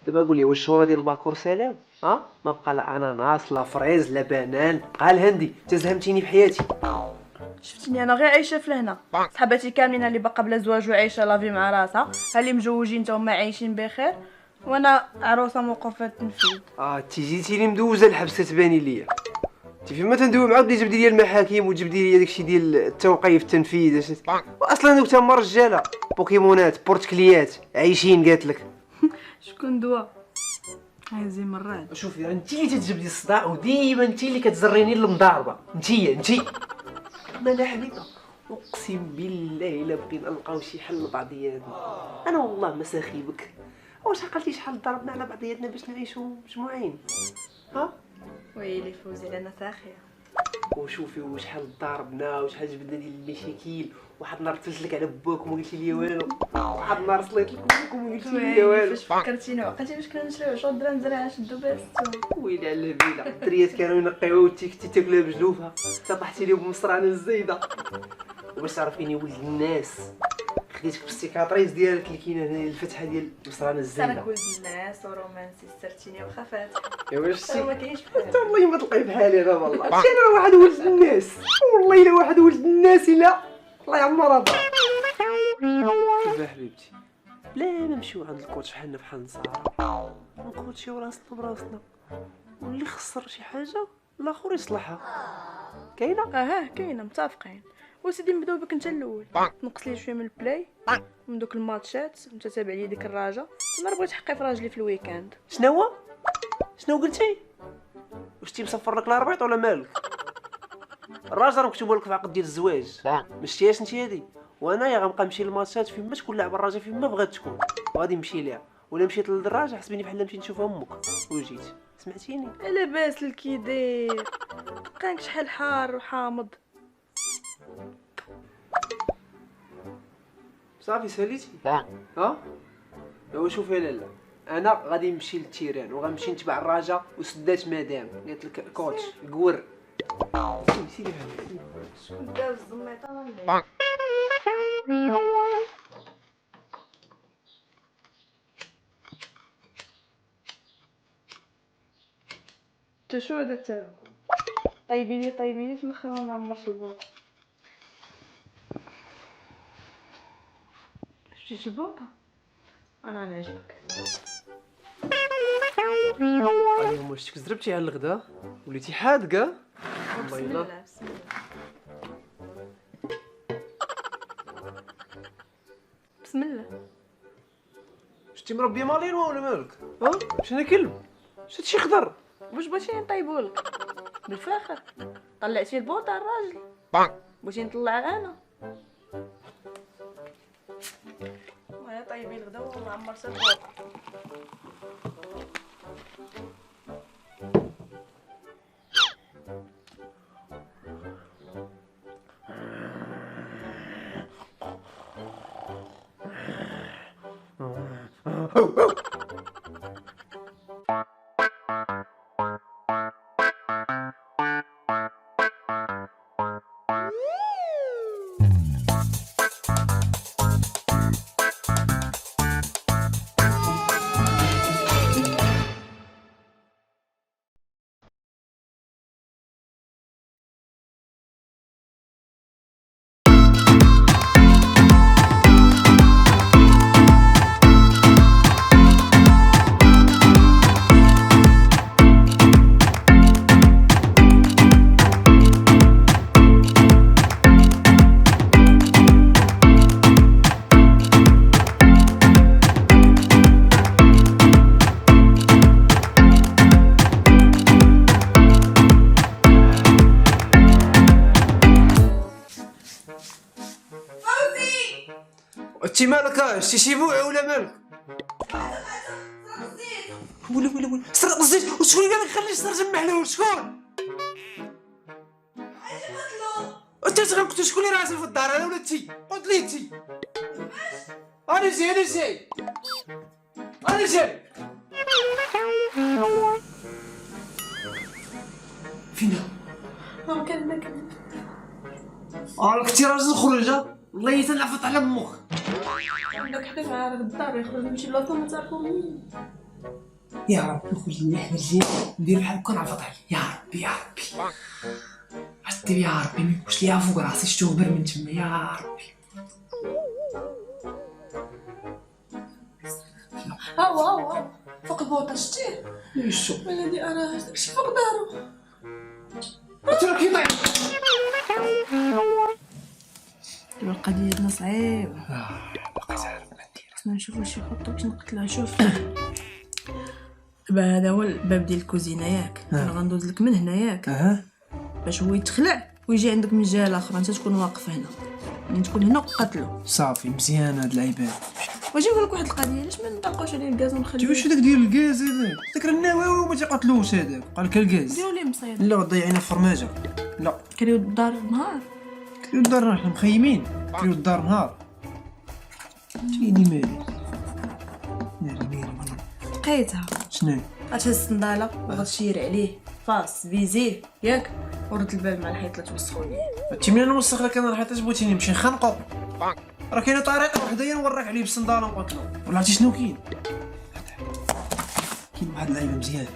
دابا قول لي واش الشهوره ديال الباكور سلام؟ ما بقى لا اناناس لا فريز لا بنان، بقى الهندي. تزهمتيني في حياتي. شفتيني انا غير عايشه في لهنا، صحباتي كاملين اللي باقا بلا زواج وعايشه لافي مع راسها، ها اللي مجوجين تا هما عايشين بخير، وانا عروسه موقوفه التنفيذ. انت جيتيني مدوزه الحبس تباني ليا. انت فيما تندوي معاك بدي تجبدي لي المحاكم وتجبدي لي داكشي ديال التوقيف التنفيذ. واصلا دوك تما رجاله بوكيمونات بورتكليات عايشين قالت لك. شكون دوا هايزي مراد؟ شوفي انت اللي تتجبدي الصداع وديما انت اللي كتزريني المضاربه. انت ما انا حبيبه، اقسم بالله الا بغينا نلقاو شي حل لبعضياتنا انا والله ما ساخيبك. واش عقلتي شحال ضربنا على بعضياتنا باش نعيشوا مجموعين؟ ويلي فوزي لنا ساخيه. وشوفي وشحال ضربنا وشحال جبدنا ديال المشاكل. واحد النهار قلت لك على باك وما قلتي لي والو، واحد النهار صليت لك باك وما قلتي لي والو. فاش فكرتيني وعقلتي باش كنا نشريو 10 درهم زرعه شدو بس. ويلي على الهبيله، الدريات كانوا ينقيوها وانتي كنتي تاكلها بجلوفها، حتى طحتي لي بمصرانه الزايده. وباش تعرفيني ولد الناس، خديتك في السيكاتريز ديالك اللي كاينه هنا الفتحه ديال مصرانه الزايده. انا ولد الناس ورومانسي سترتيني وخفات. يا واش سي ما كاينش انت بحال. والله ما تلقاي بحالي انا والله. انا واحد ولد الناس، والله الا واحد ولد الناس الا الله يعمرها دار. شوفي يا حبيبتي، بلا ما نمشيو عند الكوتش بحالنا بحال النصارى، نكوتشيو راسنا براسنا، واللي خسر شي حاجه الاخر يصلحها. كاينه كاينه متفقين. وسيدي نبداو بك انت الاول، تنقص لي شويه من البلاي من دوك الماتشات، انت تابع لي ديك الراجه، انا بغيت حقي في راجلي في الويكاند. شنو قلتي؟ واش تي مسفر لك الربيط ولا مالك؟ الراجل راه مكتوب لك في عقد ديال الزواج، ما شتيهاش انت هادي؟ وانايا غنبقى نمشي للماتشات فين ما تكون لاعب الراجل فين ما بغات تكون، وغادي نمشي ليها. ولا مشيت للدراجه حسبيني بحال مشيت نشوف امك وجيت. سمعتيني؟ لاباس الكي داير؟ بقاك شحال حار وحامض. صافي ساليتي. ايوا شوفي يا لالا، انا غادي نمشي للتيران وغنمشي نتبع الراجا وسدات مدام قالت لك كوتش قور. سيدي شكون داز الزميطه ولا انت شو هذا تا طيبيني في الاخر ما نعمرش البوط. شفتي البوطه انا نعجبك. اليوم واش كزربتي على الغدا وليتي حادقه؟ بسم الله بسم الله بسم الله. شتي مربيه مالينوا ولا مالك؟ واش انا كلب؟ شتي شي خضر؟ واش بغيتي نطيبولك بالفاخر؟ طلعتي البوطه الراجل بغيتي نطلع انا؟ ويا طيبي الغدا وما عمرت البوطه. انتي مالك؟ شتي شي بوع ولا مالك؟ ولا سرق الزيت. وشكون اللي قال لك خلي السرجم محلول؟ شكون؟ انت غنقتل شكون اللي راسل في الدار؟ انا ولا انتي؟ قلت لي انتي. انا جاي فينا؟ كان راك انتي راجل خرجه الله يتنعفط على مخك. عندك حق مع الدار يخرج يمشي بلاصه ما تعرفو منين. يا ربي خليني حنا الجاي ندير بحال هكا نعرف عليك. يا ربي يا ربي اش دير يا ربي ما يكونش ليها فوق راسي شتو غبر من تما يا ربي. هاو فوق البوطه شتيه ايش شو ولادي اراه داكشي فوق دارو. انت راه كيطيح. دابا القضيه عندنا صعيبه. بقيت عارف ما ندير. خصنا نشوفو شي خطه باش نقتلها. شوف دابا هذا هو الباب ديال الكوزينه ياك. انا غندوز لك من هنا ياك باش هو يتخلع ويجي عندك من الجهه الاخرى. انت تكون واقف هنا ملي تكون هنا وقتلو. صافي مزيان هاد العباد. واجي نقول لك واحد القضيه، علاش ما نطلقوش عليه الغاز ونخليه؟ واش داك ديال الغاز هذاك داك راه النواوي وما تيقتلوش هذاك قال لك الغاز. ديروا ليه مصيد. لا ضيعينا الفرماجه. لا كريو الدار نهار كليو الدار حنا مخيمين كليو الدار نهار. تيني مالي ناري لقيتها. شنو غتهز الصنداله وغتشير عليه فاس فيزيه ياك ورد الباب مع الحيط لا توسخوا ليه. انت ملي انا نوسخ لك انا الحيط بغيتيني نمشي نخنقو. راه كاينه طريقه وحده نوريك عليه بالصنداله ونقتلو. ولا عرفتي شنو كاين واحد اللعيبه مزيان.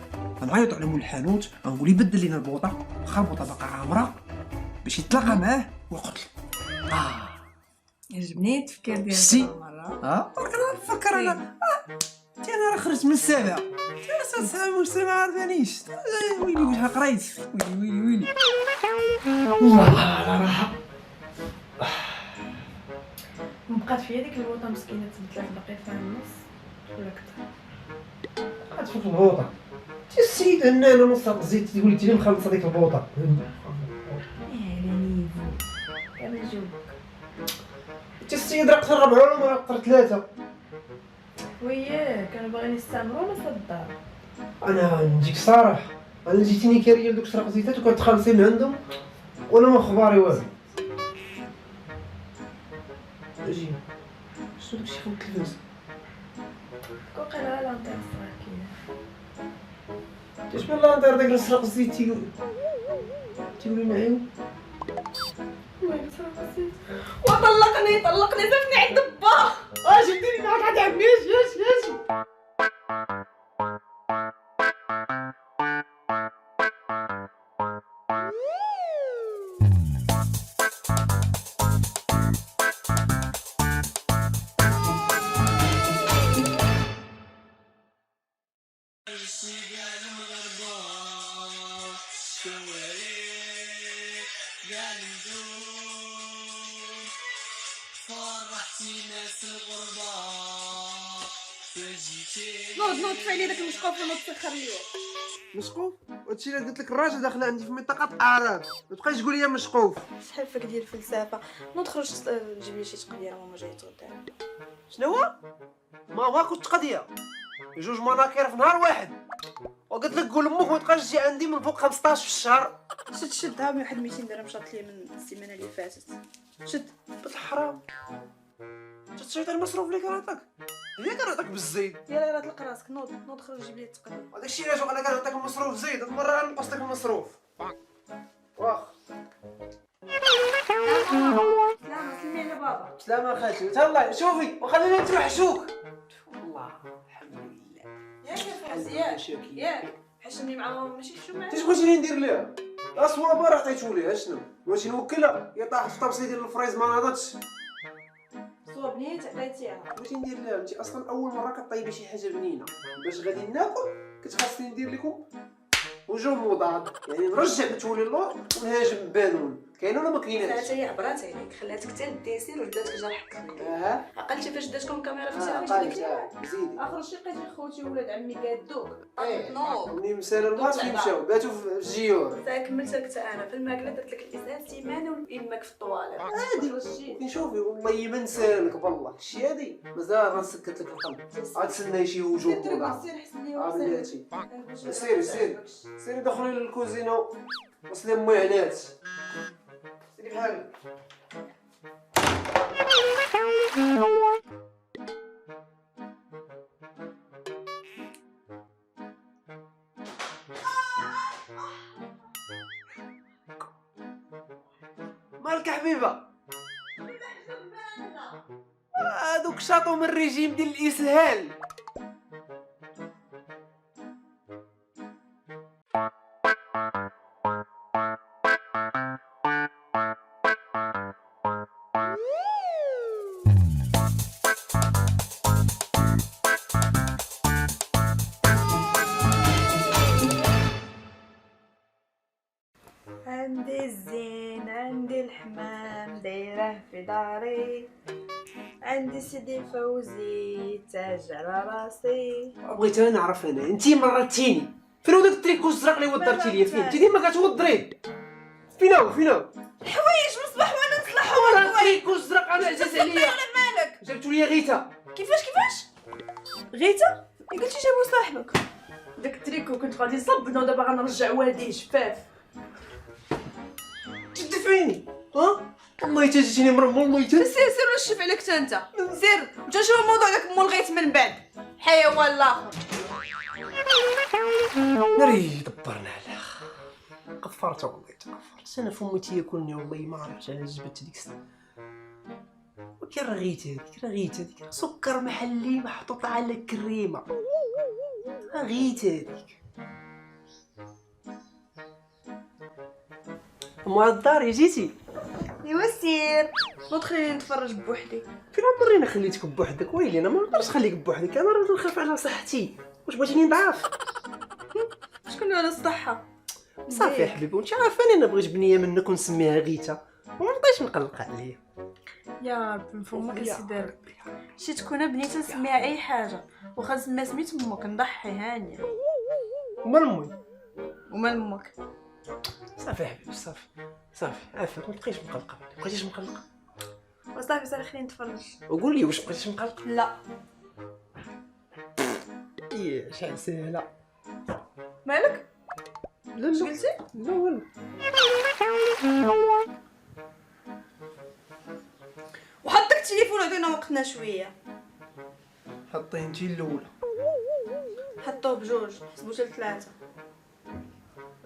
غنعيطو على مول الحانوت غنقول يبدل لينا البوطه واخا البوطه باقا عامره باش يتلاقى معاه ويقتلو. عجبني التفكير ديالك سي. المره. راك نفكر انا تي انا راه خرجت من السابعه انا سامع مسلم ما عرفانيش. ويلي واش قريت ويلي بقات فيا ديك البوطه مسكينه تبدلات باقي فيها النص ولا كثر. بقات فوق البوطه. تي السيد هنا انا نص الزيت تقول لي مخلصه ديك البوطه. على نيفو دابا نجاوبك. تي السيد راه قتل 4 ولا ما قتل 3. وياك انا باغي نستعمرو ولا صدار. انا نجيك صراحه انا جيتيني كاريه دوك سرق زيتات وكتخلصي من عندهم وانا ما خباري والو. اجي شنو داكشي فوق التلفاز؟ وقيلا لا لانتير صغير كاين. اش بالله ندير داك السرق الزيت تيقولي معايا المهم صراحه الزيت طلقني سافني عند با. اجي ديري معاك عاد عمي اجي نوض فعلي داك المشقوف ونوض تسخر ليا. مشقوف. هادشي اللي قلت لك الراجل داخل عندي في منطقه الاعراب ما تبقايش تقول لي مشقوف. شحال فيك ديال الفلسفه. نوض خرج جيب لي شي تقديره ماما جايه تغدا. شنو هو؟ ما كنت قضيه جوج مناكير في نهار واحد وقلت لك قول لامك ما تبقاش تجي عندي من فوق 15 في الشهر. شدها بواحد 200 درهم شاط ليا من السيمانه اللي فاتت. شد بالحرام انت تشيط المصروف اللي كنعطيك هي كنعطيك بالزيد. يلا طلق راسك. نوض خرج جيب لي التقدير. هذاك الشيء علاش انا كنعطيك المصروف زيد هاد المره غنقص لك المصروف. واخ سلامة سلمي على بابا. سلامة خالتي تهلاي شوفي وخلينا نتوحشوك. الله الحمد لله. ياك يا فوز ياك حشمني مع ماما ماشي شو معاك. اش بغيتيني ندير ليها؟ اصوابه راه عطيتو ليها شنو؟ بغيتي نوكلها هي طاحت في طبسي ديال الفريز ما ناضتش. صوبني تعطيتيها. بغيتي ندير لها انت اصلا اول مره كطيبي شي حاجه بنينه باش غادي ناكل كنت خاصني ندير لكم وجوه مضاد يعني نرجع بتولي اللور ونهاجم بانون. كاين ولا ما كايناش؟ حتى هي عبرات عليك خلاتك حتى الديسير وجداتك جرحك. عقلتي فاش داتكم الكاميرا في التلفزيون زيدي اخر شي لقيتي خوتي ولاد عمي قادوك. نوض منين مسال الماتش يمشاو باتوا في الجيور. كملت لك انا في الماكله درت لك الاسهال سيمانه ويماك في الطواليت عادي شوفي والله ما نسالك بالله شي هادي مازال غنسكت لك القلب عاد تسناي شي وجوه وضع. بلاتي سيري دخلي للكوزينه وصلي المعانات سيري بحالك. مالك يا حبيبه؟ هادوك شاطو من الريجيم ديال الاسهال عندي سيدي فوزي تاج على راسي. بغيت انا نعرف انا انتي مرتيني فين هو داك التريكو الزرق اللي وضرتي ليا فين؟ انت ديما كتوضري. فين هو الحوايج من الصباح وانا نصلحهم. راه التريكو الزرق انا عزاز عليا. مالك؟ جبتو ليا غيتا. كيفاش غيتا؟ قلتي جابو صاحبك. داك التريكو كنت غادي نصبنو ودابا غنرجع والديه شفاف. تدفعيني والله حتى جيتيني مرمى والله حتى سير واش شوف عليك انت. سير انت شوف الموضوع داك مول غيت من بعد حيوان الاخر. ناري دبرنا على قفرت والله تقفرت انا فمي تياكلني والله ما عرفتش على جبت ديك السنه. ولكن راه غيت هذيك سكر محلي محطوط على كريمه راه غيت هذيك. مع الدار جيتي ايوا سير نوض خليني نتفرج بوحدي. فين عمري انا خليتك بوحدك؟ ويلي انا ما نقدرش نخليك بوحدك انا راه نخاف على صحتي. واش بغيتيني نضعف؟ شكون على الصحه صافي يا حبيبي وانت عارفاني انا بغيت بنيه منك ونسميها غيتا وما بقيتش نقلق عليا. يا ربي من فمك السي شي تكون بنيته نسميها اي حاجه واخا نسميها سميت امك نضحي هانيه. ومال امك صافي يا حبيبي صافي عافاك ما تبقيش مقلقه. بقيتيش مقلقه وصافي صافي خليني نتفرج. وقول لي واش بقيتيش مقلقه؟ لا ايه شحال ساهله. مالك؟ لا اش قلتي؟ لا والو. وحطك التليفون وعطينا وقتنا شويه. حطيه انتي الاولى. حطوه بجوج حسبوا حتى لثلاثه.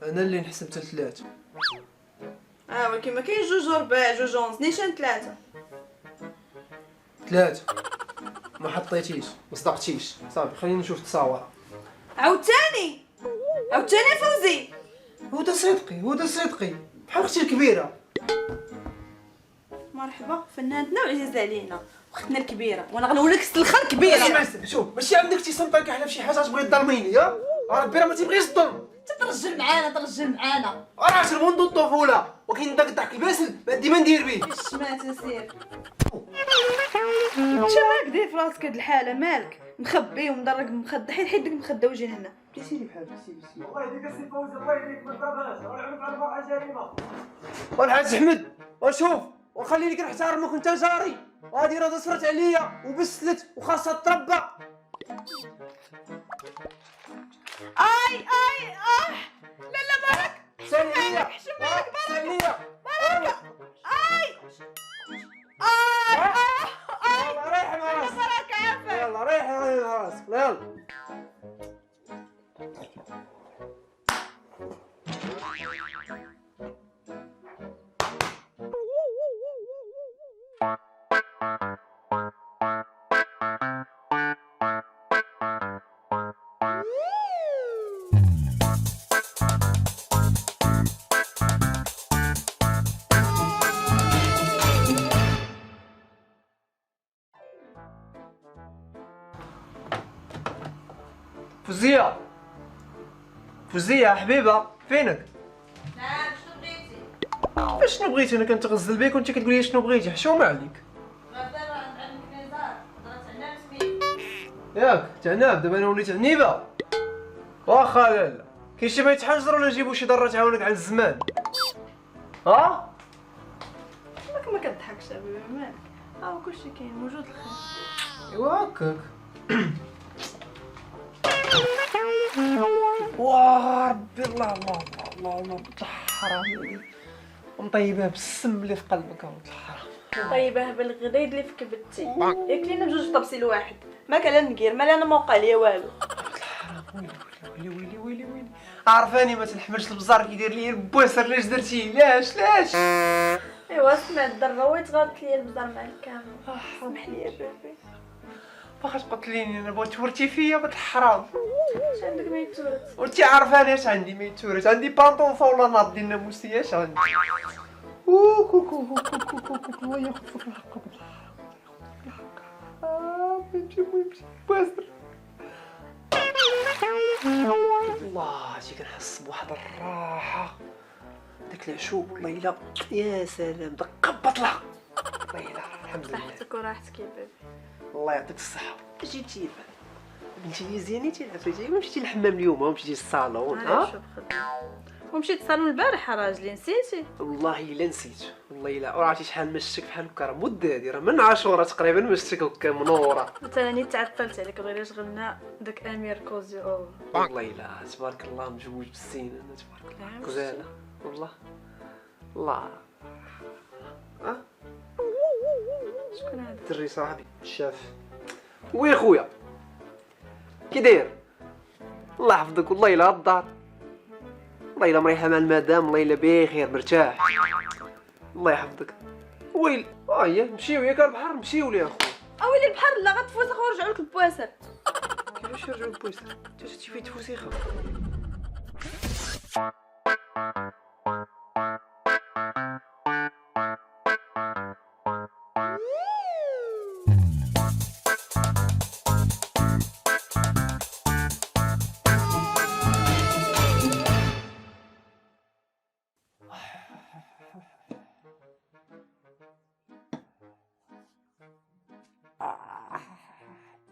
انا اللي نحسب حتى 3. ولكن ما كاين جوج وربع جوج ونص نيشان ثلاثه. 3 ما حطيتيش ما صدقتيش. صافي خلينا نشوف التصاور. عاوتاني فوزي. هدى صدقي بحال اختي الكبيره. مرحبا فنانتنا وعزيز علينا اختنا الكبيره وانا غنولك السلخه الكبيره. شوف ماشي عندك تصنطك على شي حاجه تبغي تظلميني راه البيره ما تيبغيش الظلم. ترجل معانا راه منذ الطفوله ولكن داك الضحك الباسل ديما ندير به. الشمات سير انت مالك داير في راسك هاد الحاله مالك مخبي ومدرك مخده حيد ديك المخده وجي لهنا. سيري بحال والله يديك السي فوزي الله يهديك ما تضربهاش راه العنف على الفرحه جريمه. والحاج احمد وشوف وخليني كنحترمك وانت جاري وهادي راه صرت عليا وبسلت وخاصها تربى. لا بارك سالية سالية بارك يلا ريح مع راسك. بارك عافاك. يلا ريح مع راسك يلا. فوزية حبيبة فينك؟ نعم شنو بغيتي؟ كيفاش شنو بغيتي؟ انا كنتغزل بك وانت كتقولي شنو بغيتي. حشومه عليك. غدا عندك نزار هضرت على سميت. ياك تعناب دابا انا وليت عنيبه. واخا لا كاين شي بغا يتحجر ولا نجيبو شي ضره تعاونك على الزمان؟ ما كضحكش حبيبي مالك كلشي كاين موجود الخير. ايوا هكاك. واه ربي الله الحرام ومطيبها بالسم اللي في قلبك الحرام. طيبه بالغريد اللي في كبدتي ياك لينا بجوج طبسي الواحد ما كان لا نقير ما انا ما وقع ليا والو. ويلي عرفاني ما تنحملش البزار كيدير لي البواسر. علاش درتي؟ علاش ايوا سمعت الضره ويتغلط ليا البزار مع الكامل. سمح لي يا بيبي. باغا تقتليني انا بغيت تورتي فيا بنت الحرام. اش عندك ما يتورث؟ وانتي عارفاني اش عندي ما يتورث. عندي بانطونفا ولا ناض ديال الناموسيه اش عندي. كوكو الله ياخذ فيك الحق. بنتي باسر والله شي كنحس بواحد الراحه. داك العشوب والله الا يا سلام داك قبط لها والله الا الحمد لله. صحتك وراحتك يا بيبي. الله يعطيك الصحه. جيتي لبعد بنتي لي زينيتي عرفتي ما مشيتي للحمام اليوم ما مشيتي للصالون معليش شوف خدام. ومشيت الصالون البارح راجلي نسيتي. والله الا نسيت والله الا عرفتي شحال مشتك بحال هكا راه مده هادي راه من 10 تقريبا مشتك هكا منوره. مثلا تعطلت عليك غير شغلنا داك امير كوزي والله الا تبارك الله مجوج بالسين انا تبارك الله غزاله والله الله. شكون هذا؟ الدري صاحبي الشاف. وي خويا كي داير؟ الله يحفظك والله الا الدار والله الا مريحه مع المدام والله الا بخير مرتاح الله يحفظك. ويلي هي نمشيو ياك البحر نمشيو ليه اخويا. اويلي البحر لا غتفوسخ ونرجعوا لك البواسر. كيفاش يرجعوا البويسر انت شتي فيه تفوسيخه.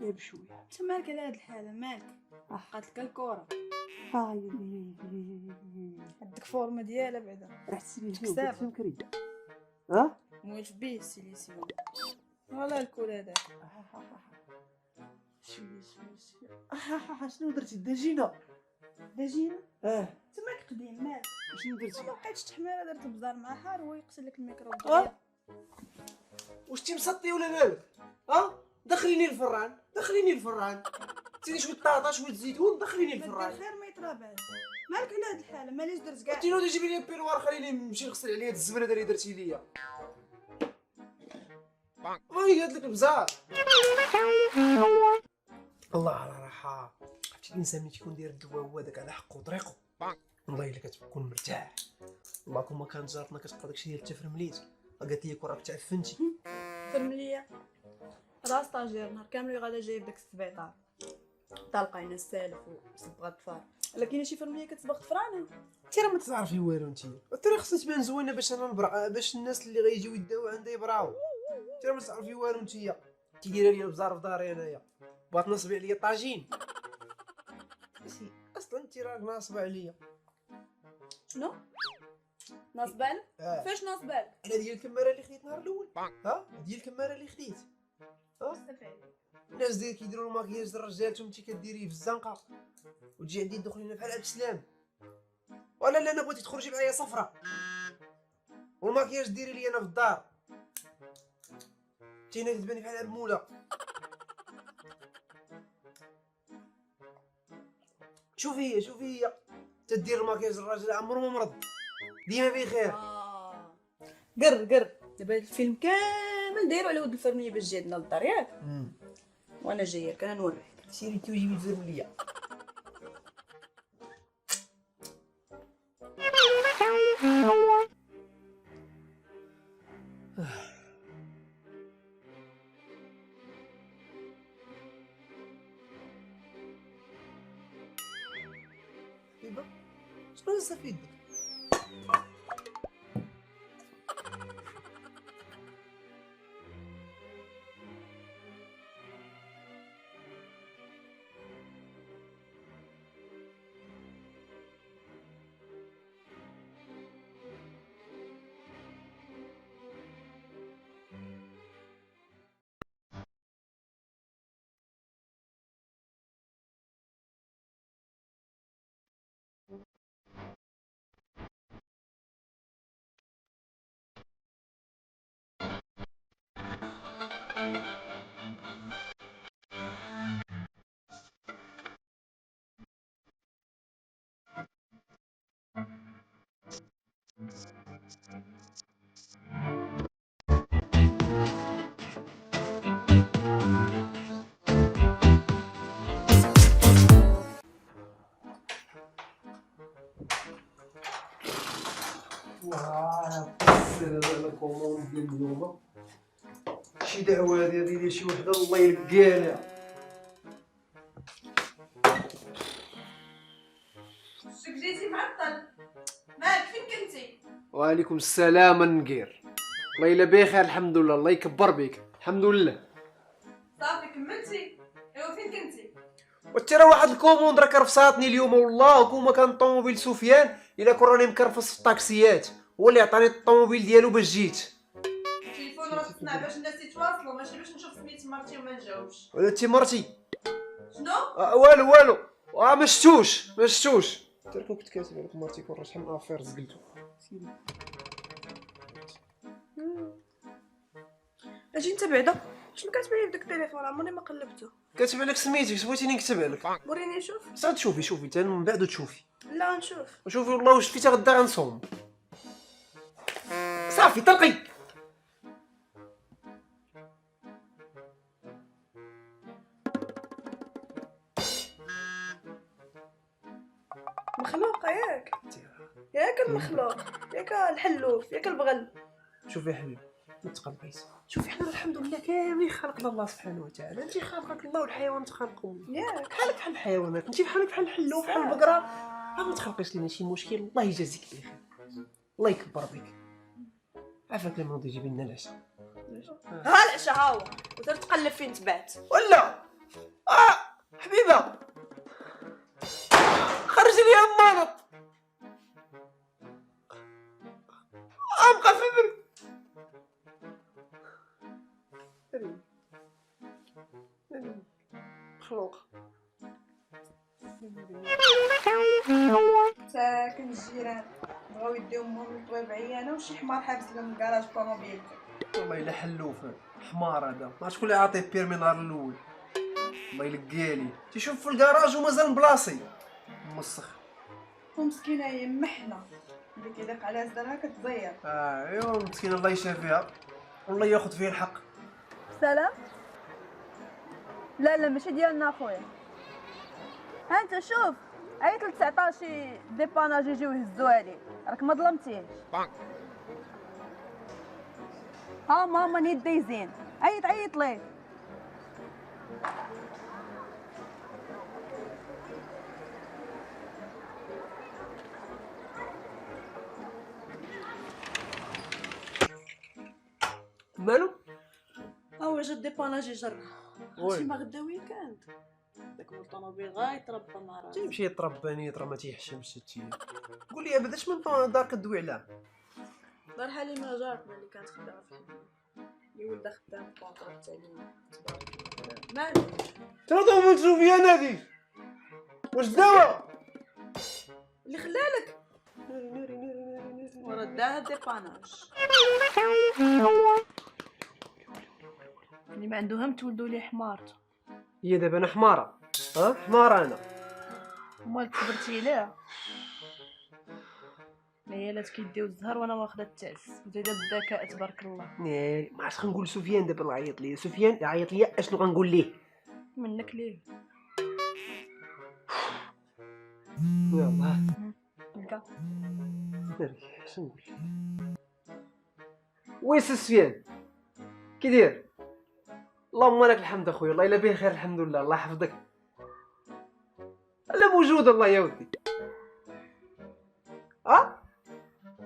يا بشويه انت مالك على هاد الحاله مالك؟ قالت لك الكره عندك فورمه ديالها بعدا رحت سيري كسافة. كري ها موالف بيه سيليسيون ولا الكول هذا. شويه شنو درتي دجينه دجينه انت مالك قديم مالك؟ شنو درتي ما بقيتش تحمل درت البزار مع حار هو يقتل لك الميكروب اه ديالك. واش تي مسطي ولا مالك دخليني الفران دخليني الفران سيدي شويه طاطا شويه زيتون دخليني بدي الفران. خير ما يترابع. مالك على هاد الحاله ماليش درت كاع. قلتي له جيبي لي بيروار خليني نمشي نغسل عليه هاد الزبله اللي درتي ليا. وي قالت لك البزار الله على راحه. عرفتي الانسان ملي تيكون داير الدواء هو داك على حقه وطريقه والله الا كتكون مرتاح. والله كون كانت جارتنا كتقرا داكشي ديال التفرمليت قالت لي راك تعفنتي. فرمليه راه ستاجير نهار كامل غادا جايب داك السبيطار طالقين السالف وصبغه الطفار. الا كاينه شي فرمليه كتصبغ طفرانه انت راه ما تعرفي والو انت راه خصها تبان زوينه باش انا نبرع باش الناس اللي غيجيو يداو عندها يبراو. انت راه ما تعرفي والو انت دايره لي البزار في داري انايا بغات نصبي عليا طاجين. اصلا انت راك ناصبه عليا. شنو ناصبه عليك؟ فاش ناصبه عليك؟ على ديال الكماره اللي خديت نهار الاول ديال الكماره اللي خديت الناس ديال كيديروا الماكياج للرجالتهم انت كديريه في الزنقه وتجي عندي تدخلي لنا بحال عبد السلام. ولا لا انا بغيتي تخرجي معايا صفرة والماكياج ديري لي انا في الدار انت هنا كتباني بحال الموله. شوفي هي تدير الماكياج الراجل عمرو ما مرض ديما بخير. قر دابا الفيلم كامل دايروا على ود الفرميه باش تجي عندنا للدار ياك. وانا جايه كان نوريك. سيري انت وجيبي الفيلم ليا. شنو نستفيد بك؟ واه السر هذا الكوموند ديال اليوم شي دعوه هذه ديال شي وحده الله يلقاها لها. شك جيتي معطل مالك فين كنتي؟ وعليكم السلام النقير. والله الا بخير الحمد لله. الله يكبر بك. الحمد لله. صافي كملتي؟ ايوا فين كنتي؟ وانت راه واحد الكوموند راه كرفصاتني اليوم والله. كوما كان الطوموبيل سفيان الا كون راني مكرفص في الطاكسيات، هو اللي عطاني الطوموبيل ديالو باش جيت. التليفون راه تصنع باش الناس يتواصلوا، ماشي باش نشوف سميت مرتي وما نجاوبش. ولا انت مرتي؟ شنو؟ والو ما شفتوش انت كنت كاتب عليك مرتي كون راه شحال من افير زقلتو. اجي انت بعدا شنو كاتب لي في داك التليفون؟ عمرني ما قلبته. كاتب عليك سميتك، بغيتيني نكتب عليك. وريني نشوف. صافي شوفي انت من بعد تشوفي. لا نشوف. وشوفي والله واش شفتي غدا غنصوم. صافي طلقي. مخلوق ياك المخلوق، ياك الحلوف، ياك البغل. شوفي يا حبيبي ما تقلقيش. شوفي حنا الحمد لله كاملين خلقنا الله سبحانه وتعالى. انت خالقك الله والحيوان تخلقهم ياك بحالك بحال الحيوانات. انت بحالك بحال الحلوف بحال البقره. ما تخلقيش لينا شي مشكل. الله يجازيك بخير. الله يكبر بك. عافاك لما نوضي جيبي لنا العشاء. ها العشاء ها هو، وتر تقلب فين تبات. ولا حبيبه خرج لي المرض. ابقى في البرد. مخلوق ساكن الجيران بغاو يديو امهم للطبيب عيانه وشي حمار حابس لهم الكراج طوموبيل. والله الا حلوف حمار هذا. ما شكون اللي عاطيه بيرمي نهار الاول. الله يلقالي تيشوف في الكراج ومازال مبلاصي مسخ. ومسكينه هي محنه اللي كيضيق عليها صدرها كتزير. ايوا مسكينه الله يشافيها والله ياخذ فيها الحق. سلام. لا ماشي ديالنا اخويا. ها انت شوف عيط ل 19 ديباناج يجيو يهزوها لي، راك ما ظلمتيش. ها ماما نيت دايزين عيط ليه. مالو؟ هو جا ديباناج يجرب. وي. ماشي ما غدا ويكاند داك الطوموبيل غايتربى مع راسو. تيمشي يطرباني راه ما تيحشمش تي. قول لي ابدا اش من دار كدوي علاه. دار حليمه جارتنا اللي كانت خدامه في حليمه اللي ولدها خدام في كونطرا التعليم. مالو ترى دومن سفيان هادي واش داوا اللي خلالك ورا داها ديباناج. اللي ما عنده هم تولدوا ليه حمارته. هي دابا انا حماره. حماره انا. مال كبرتي ليها العيالات كيديو الزهر وانا واخده التعس وزايده بالذكاء تبارك الله. ناري ما عرفتش غنقول سفيان دابا الله يعيط ليا. سفيان يعيط ليا اشنو غنقول ليه؟ منك ليه يلاه لقى ناري اش نقول لك. وي سي سفيان كي داير؟ اللهم لك الحمد اخويا. الله الا بخير الحمد لله. الله يحفظك. لا موجود الله يا ودي.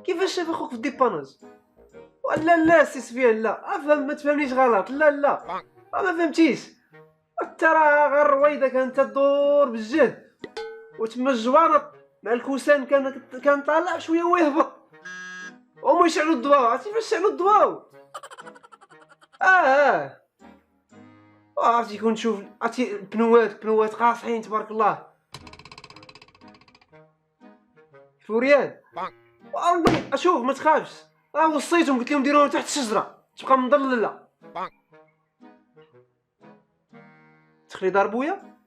كيفاش شاف اخوك في الديباناج؟ لا سي سفيان لا افهم ما تفهمنيش غلط. لا ما فهمتيش. انت راه غير رويده كانت تدور بالجهد وتما الجوانط مع الكوسان كان طالع شويه ويهبط هما يشعلوا الضواو. عرفتي فاش شعلوا الضواو؟ عرفتي كون تشوف عرفتي البنوات قاصحين تبارك الله فوريان. والله اشوف ما تخافش. وصيتهم قلت لهم ديروها تحت الشجره تبقى مضلله. تخلي دار بويا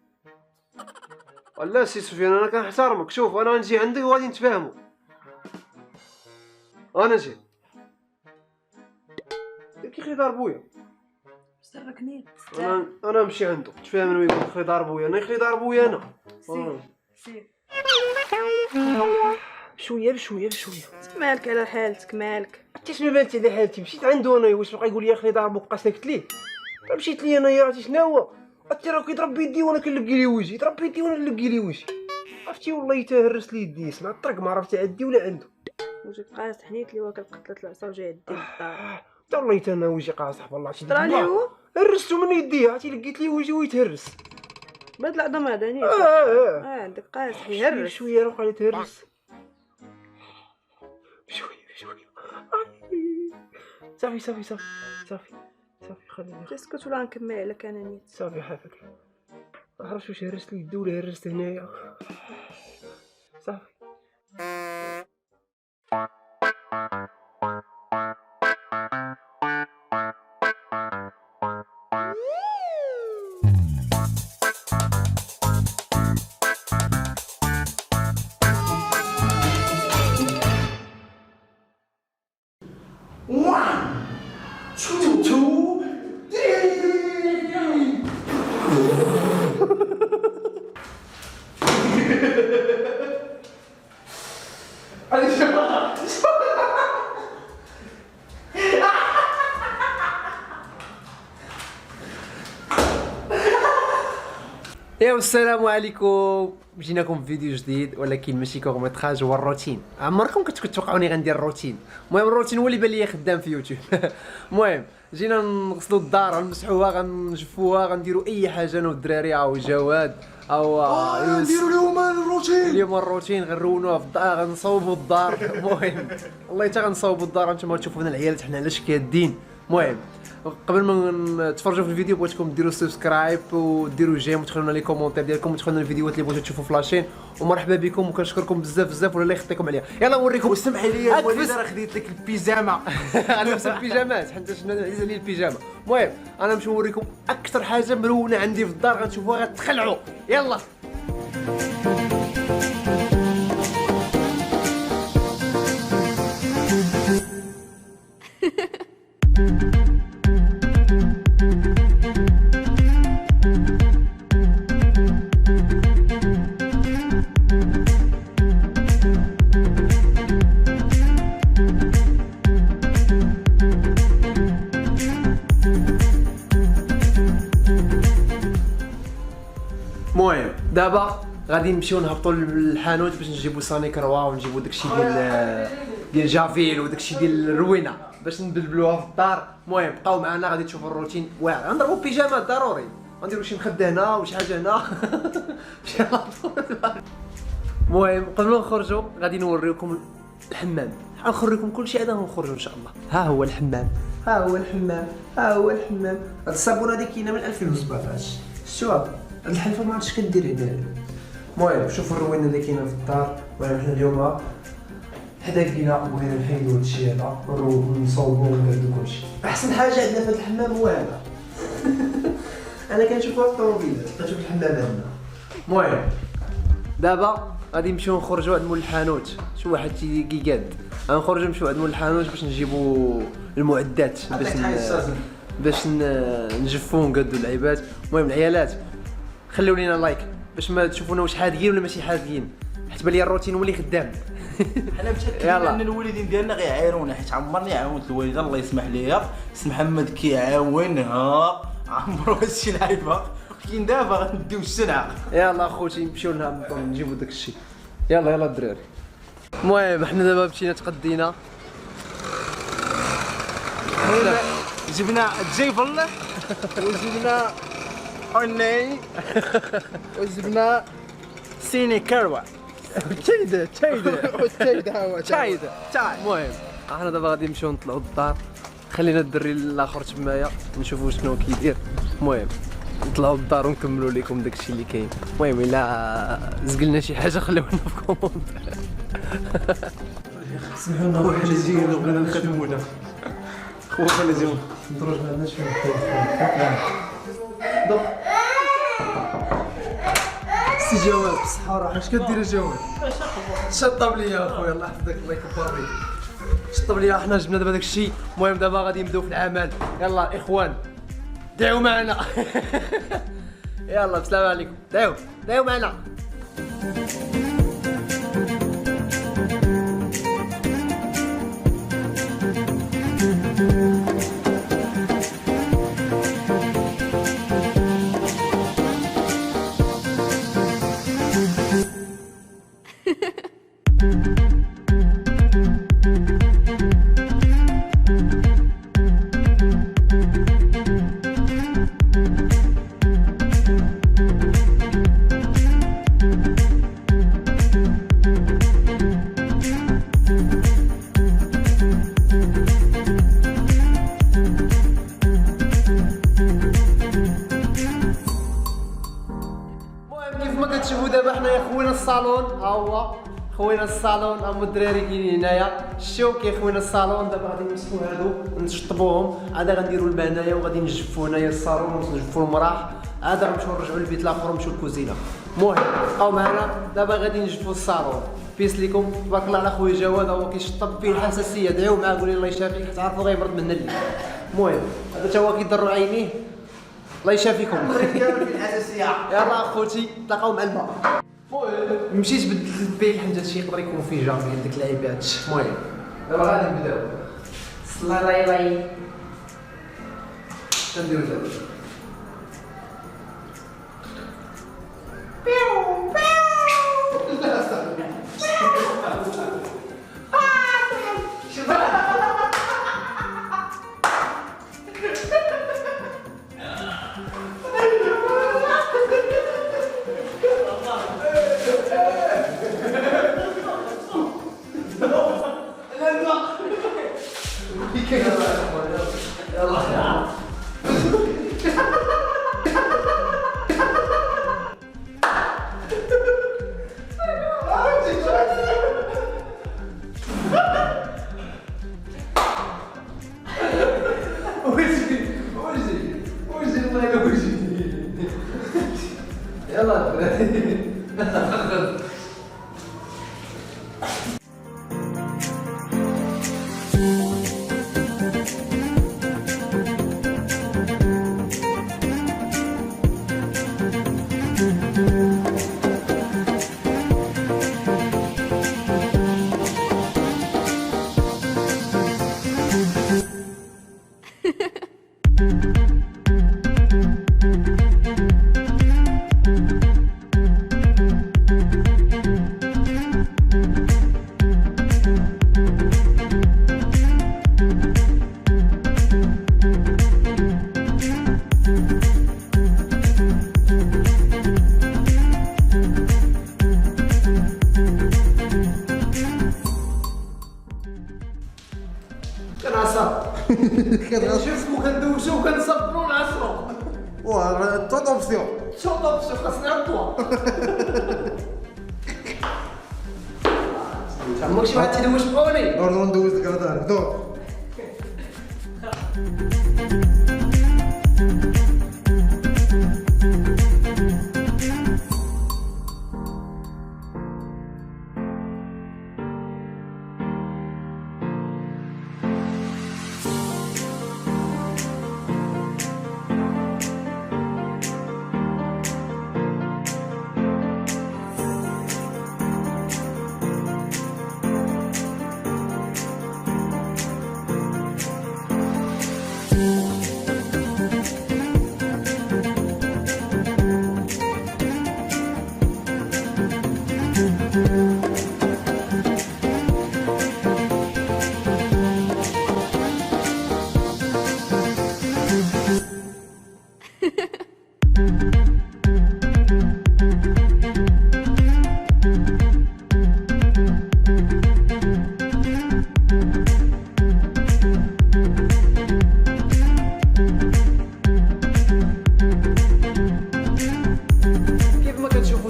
ولا سي سفيان انا كنحترمك. شوف انا نجي عندك وغادي نتفاهموا. انا نجي كيخلي دار بويا. سرك نيت انا نمشي عنده تفاهم انا ويقول خلي دار بويا. انا يخلي دار بويا انا. سير بشويه مالك على حالتك مالك. انت شنو بانتي على حالتي؟ مشيت عنده انا واش بقى يقول لي خلي دار بوك بقى ساكت ليه. مشيت لي انايا عرفتي شنو هو؟ انت راه كيضرب بيدي وانا كنلقي لي وجهي. يضرب بيدي وانا نلقي لي وجهي. عرفتي والله يتهرس لي يدي. سمع الطرق ما عرفتي عندي ولا عنده. وجهك قاصح حنيت لي واكل قتلة العصا وجاي عندي للدار. والله حتى انا وجهي قاصح والله. شطراني هو هرستو من يديه، عرفتي لقيت لي وجهه يتهرس. بهاد العظم هذا نيت. عندك قاصح يهرس شويه راه قال يتهرس شويه. صافي صافي صافي صافي صافي خليني تسكت ولا نكمل عليك انا نيت. صافي حافك. ما عرفتش واش هرست لي يدو ولا هرست هنايا. صافي يا السلام عليكم. جيناكم فيديو جديد ولكن ماشي كورميتراج، هو الروتين. عمركم كنتو كتوقعوني غندير الروتين؟ المهم الروتين هو اللي بان لي خدام في يوتيوب. المهم جينا نغسلوا الدار، غنمسحوها، غنجفوها، غنديروا اي حاجه انا والدراري او جواد او نديروا اليوم الروتين. اليوم الروتين غنرونوها في الدار، غنصوبوا الدار. المهم والله حتى غنصوبوا الدار. انتم تشوفوا لنا العيالات حنا علاش كادين. المهم قبل ما تفرجوا في الفيديو بغيتكم ديروا سبسكرايب وديروا جيم وتخلوا لنا لي كومونتير ديالكم وتخلوا لنا الفيديوهات اللي بغيتو تشوفوا في لاشين. ومرحبا بكم وكنشكركم بزاف بزاف ولا الله يخطيكم عليا. يلا نوريكم. وسمحي لي الوالده راه خديت لك البيجامه. انا لابس البيجامات حتى شنو عزيز عليا البيجامه. المهم انا نمشي نوريكم اكثر حاجه مرونه عندي في الدار، غتشوفوها غتخلعوا. يلا المهم دابا غادي نمشيو نهبطوا للحانوت باش نجيبوا ساني كروا ونجيبوا داكشي ديال جافيل وداكشي ديال الروينه باش نبلبلوها في الدار. المهم بقاو معنا غادي تشوفوا الروتين واعر. غنضربوا بيجامات ضروري، غنديروا شي مخده هنا وشي حاجه هنا. المهم قبل ما نخرجوا غادي نوريكم الحمام. غنخرجكم كلشي عاد غنخرجوا ان شاء الله. ها هو الحمام، ها هو الحمام، ها هو الحمام. هاد الصابونه هادي كاينه من 2017. شتوها هاد الحلفه ما عرفتش كدير هنا. المهم شوفوا الروينه اللي كاينه في الدار. المهم حنا اليوم حدا فينا بغينا نحيدو هادشي هذا ونصوبو ونقادو كلشي. احسن حاجه عندنا في هاد الحمام هو هذا. انا كنشوفها في الطوموبيلات، كنشوف الحمام عندنا. المهم دابا غادي نمشيو نخرجوا عند مول الحانوت. شو واحد كيقاد غنخرجوا نمشيو عند مول الحانوت باش نجيبوا المعدات باش نجفوا ونقادوا اللعيبات. المهم العيالات خليو لينا لايك باش ما تشوفونا واش حادقين ولا ماشي حادقين، حيت بالي الروتين هو اللي خدام. حنا متاكدين ان الوالدين ديالنا غيعايرونا، حيت عمرني عاونت الوالده الله يسمح ليها. سي محمد كيعاونها عمرو هادشي لعيبه. كاين دابا غنديو الشنعه. يلا اخوتي نمشيو نهبطوا نجيبوا داك الشيء. يلا الدراري. المهم حنا دابا مشينا تقدينا، جبنا الجيفل وجبنا اوني وجبنا سيني كروه. تايده والتايده هو تايده. المهم احنا دابا غادي نمشيو نطلعوا للدار. خلينا الدري الاخر تمايا نشوفوا شنو كيدير. المهم نطلعوا للدار ونكملوا لكم داكشي اللي كاين. المهم الا زقلنا شي حاجه خليونا في كومونتير. سمحوا لنا واحد يجي بغينا نخدمونا. خوفا لازم ندروج ما عندناش فين نحط. سي جواد بصحة وراحة اش كدير جواد؟ شطب ليا اخويا الله يحفظك الله يكبر بيك. شطب ليا حنا جبنا دابا داك الشيء. المهم دابا غادي نبداو في العمل. يلا اخوان دعوا معنا. يلا بسلام عليكم. دعوا معنا. ما كتشوفوا دابا حنايا خوينا الصالون، ها هو خوينا الصالون، هما الدراري كاينين هنايا. شوف كي خوينا الصالون دابا غادي نمسكوا هادو نشطبوهم، عاد غنديروا الماء هنايا وغادي نجفوا هنايا الصالون ونجفوا المراح، عاد غنمشيو نرجعوا للبيت الاخر ونمشيو للكوزينه. المهم بقاو معنا دابا غادي نجفوا الصالون. بيس ليكم، تبارك الله على خويا جواد، هو كيشطب فيه الحساسيه، دعيو معاه قولي الله يشافيك حيت عارفو غيمرض من الليل. المهم هذا تا هو كيضر عينيه، الله يشافيكم. كامل في الحساسيه. يلا اخوتي تلاقاو مع الماء. مشيت بدلت البيت حمد هادشي يقدر يكون فيه جار ديال ديك العيبات. المهم دابا غادي نبداو. صلا لاي لاي تنديرو دابا. كنشوفو كندوشو وكنصبرو نعصرو. واه توت اوبسيون. شوط اوبسيون خاصني نعطوها. عمرك شي واحد تيدوش بقولي؟ دور ندوز لك على ظهرك دور.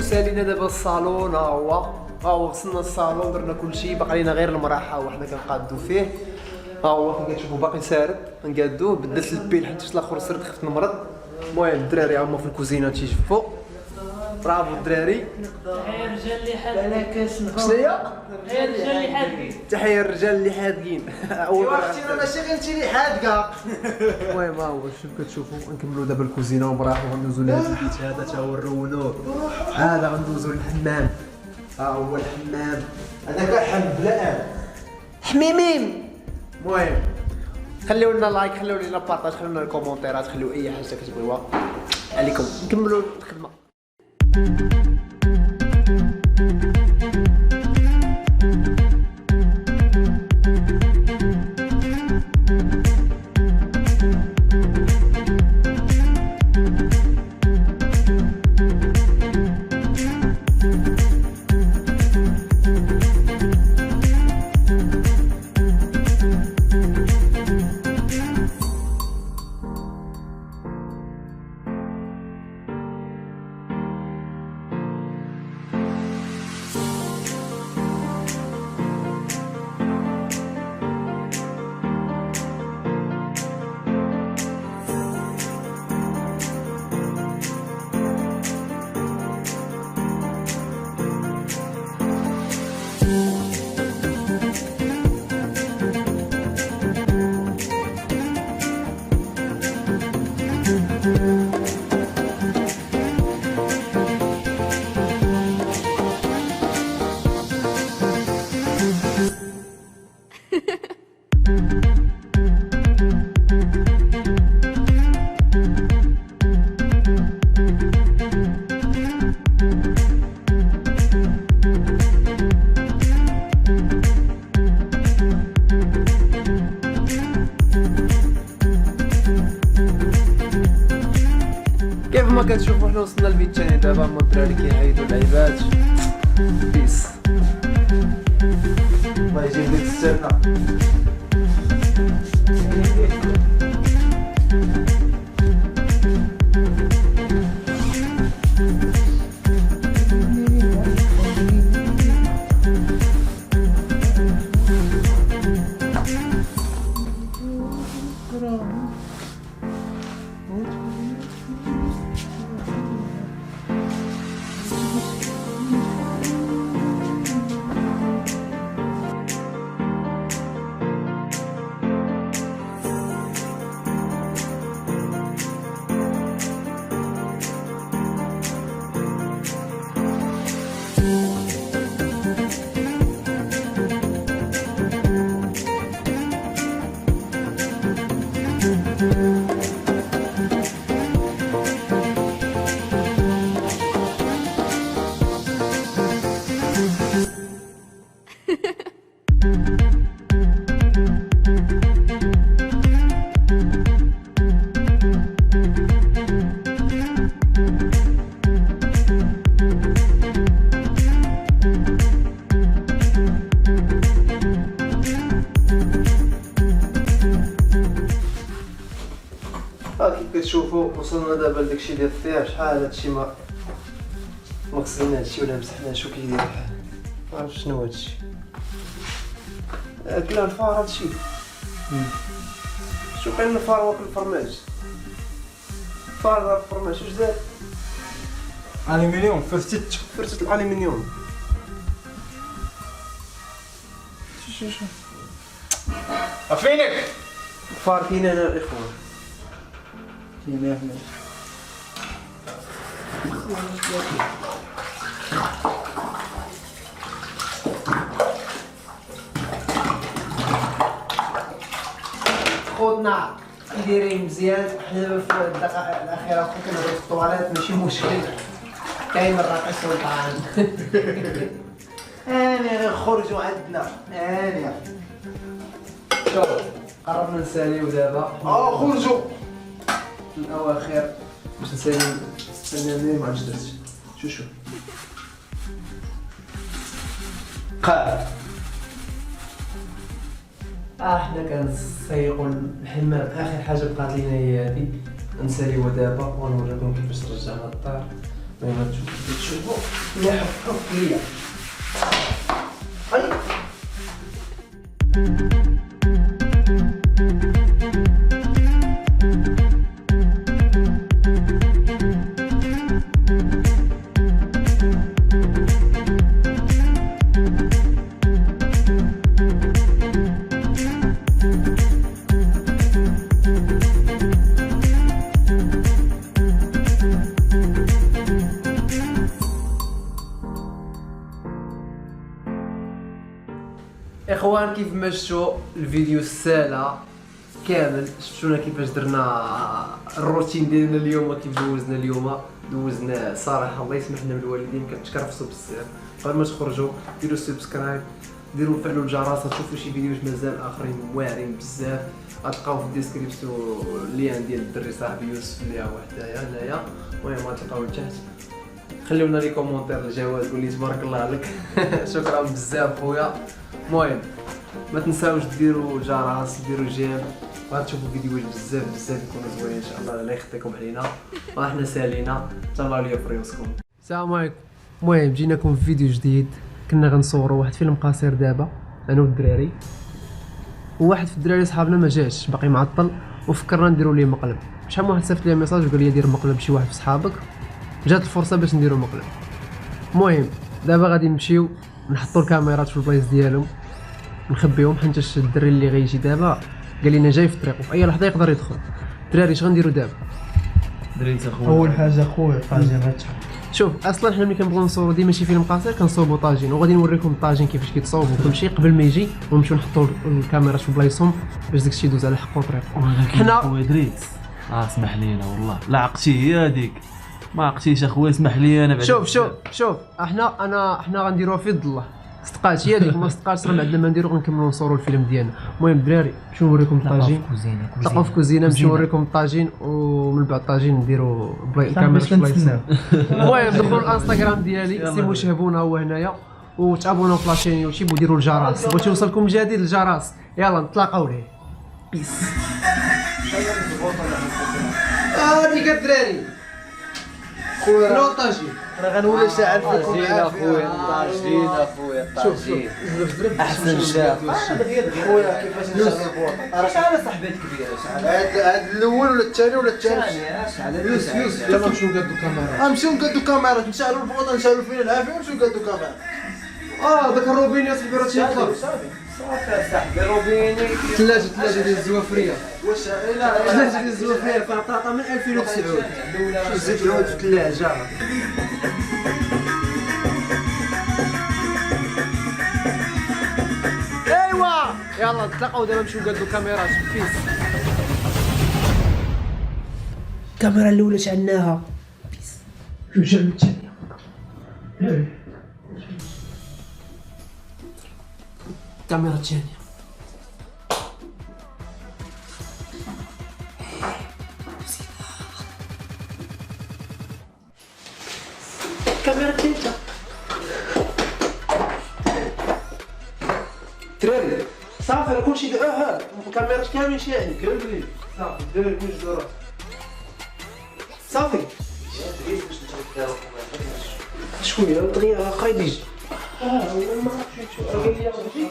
سالينا دابا الصالون، ها هو غسلنا الصالون درنا كلشي، باقي لينا غير المراحه وحنا كنقادو فيه. ها هو كما كتشوفوا باقي سارد كنقادوه، بدلت البيل حيت شفت الاخر سرد خفت نمرض. المهم الدراري هما في الكوزينه تيشفوا. برافو الدراري. تحية الرجال اللي حادين. شناهي؟ تحية الرجال اللي حادين. تحية الرجال اللي حادقين. ايوا اختي انا ماشي غير انت اللي حادقه. المهم ها هو شوف كتشوفوا نكملوا دابا الكوزينه ومراحل وغندوزو لهذا البيت هذا تا هو نرونوه. هذا غندوزو للحمام، ها هو الحمام هذاك حم بلا حميمين. المهم خليو لنا لايك، خليو لنا بارطاج، خليو لنا الكومونتيرات، خليو اي حاجه كتبغيوها عليكم. نكملوا الخدمه. كتشوفوا حنا وصلنا للفيد الثاني دابا. هما الدراري كيعيطوا اللعيبات. بيس. الله يجيب لك السنة. كيف كتشوفوا وصلنا دابا لداكشي ديال الطياب. شحال هادشي ما غسلنا هادشي ولا مسحناه. شو كيدير بحال معرفتش شنو هادشي. كلا الفار هادشي. شو كاين الفار واكل الفرماج. فار دار الفرماج واش دار؟ ألمنيوم فرتت. فرتت الالومنيوم. شو فينك؟ الفار كاين هنا الاخوان. فينا هنا. خوتنا كي دايرين مزيان. حنا في الدقائق الاخيره خويا كنهضروا في الطواليت ماشي مشكل. كاين الراقي سلطان. غير خرجوا عندنا. شوف قربنا نساليو دابا. خرجوا. في الاواخر باش نساليو ما عرفتش درت. شوف قاع. حنا كنسيقوا الحمام. اخر حاجه بقات لينا هي هذه. نساليوها دابا ونوريكم كيفاش رجعنا للدار. المهم تشوفوا مليح. حك ليا. اخوان كيف ما شفتوا الفيديو السالا كامل شفتونا كيفاش درنا الروتين ديالنا اليوم. كيف دوزنا صراحه الله يسمح لنا بالوالدين. كنتكرفسوا بزاف. قبل ما تخرجوا ديروا سبسكرايب، ديروا فعلوا الجرس تشوفوا شي فيديوز مازال اخرين واعرين بزاف. غتلقاو في الديسكريبسيون اللين ديال الدري صاحبي يوسف اللي هو حدايا هنايا. المهم غتلقاو لتحت. خليونا لي كومونتير الجواز قول لي تبارك الله عليك. شكرا بزاف خويا. المهم ما تنساوش ديروا الجرس ديروا جيم. غتشوفوا فيديوهات بزاف يكونوا زوينين ان شاء الله. الله يخطيكم علينا وحنا سالينا. تهلاو ليا في ريوسكم. السلام عليكم. المهم جيناكم في فيديو جديد. كنا غنصوروا واحد فيلم قصير دابا انا والدراري. وواحد في الدراري صحابنا ما جاش باقي معطل وفكرنا نديروا ليه مقلب. شحال من واحد صيفط لي ميساج وقال لي دير مقلب شي واحد في صحابك. جات الفرصه باش نديروا مقلب. المهم دابا غادي نمشيو نحطوا الكاميرات في البلايص ديالهم نخبيهم حيت الدري اللي غيجي دابا قال لنا جاي في الطريق وفي اي لحظه يقدر يدخل. الدراري اش غنديروا دابا؟ دريت اخويا اول حاجه خويا طاجين غتشوف. شوف اصلا حنا ملي كنبغيو نصوروا ديما شي فيلم قصير كنصوبوا طاجين وغادي نوريكم الطاجين كيفاش كيتصاوب وكل شيء قبل ما يجي ونمشيو نحطوا الكاميرات في بلايصهم باش داكشي يدوز على حقه طريقه. حنا خويا دريت اسمح لينا والله لا عقتي هي هذيك ما عقتيش اخويا اسمح لي انا بعدا. شوف احنا غنديروها في يد الله. صدقات هي هذيك ما صدقاتش راه ما عندنا ما نديرو غنكملوا نصوروا الفيلم ديالنا. المهم الدراري نمشيو نوريكم الطاجين، نتلاقاو في كوزينه نمشيو نوريكم الطاجين ومن بعد الطاجين نديروا الكاميرا في بلايص. المهم دخلوا الانستغرام ديالي سيمو شهبونا هو هنايا وتابوناو في لاشين يوتيوب وديروا الجرس. بغيتو يوصلكم جديد الجرس. يلا نتلاقاو ليه. بيس. هاديك الدراري خويا نو طاجين راه غنولي شاعل فيكم طاجين اخويا طاجين اخويا طاجين احسن شاف خويا كيفاش نجربوه راه شحال صاحبات كبيره شحال هاد الاول ولا الثاني ولا الثالث شحال يوسف يلا نمشيو نقادو كاميرا نمشيو نقادو كاميرا نشعلوا البوطه نشعلوا فينا العافيه ونمشيو نقادو كاميرا داك الروبين يا صاحبي راه تيخلص. صافي صاحبي روبيني ثلاجه ديال الزوافريه. واش ثلاجه ديال الزوافريه فيها طاطا من 2009 زيت العود في الثلاجه. ايوا يلا نتلاقاو دابا نمشيو نقادو كاميرات بيس. الكاميرا الاولى شعلناها بيس. شوف شعلنا الثانيه. الكاميرا الثانيه. الكاميرا الثالثه. دراري صافي راه كلشي الكاميرات كامل شاعل كاملين صافي دراري كلشي دورات صافي شويه دغيا قايد يجي هو ما عرفتش شو راه قال لي غادي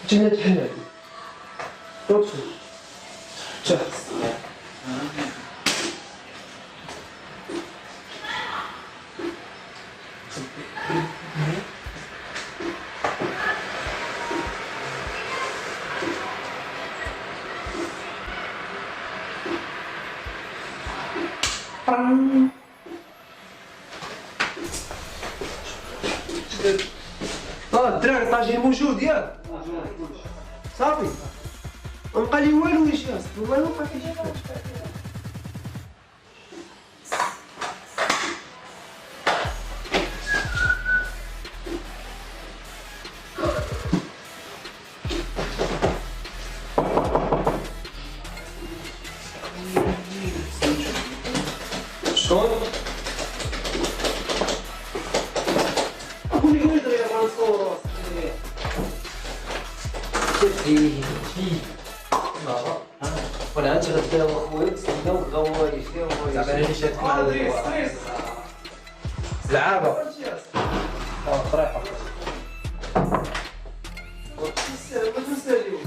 جنات الحنان روتو جاهز. الدراري الطاجين موجود ياك صافي ما بقى لي والو يجهز والو ما كاينش. شلون؟ قولي قولي دغيا بغا نصور ولا انت غداو اخويا تسناو غوا يشتيو زعما انا شاتك مع لعابه طريحه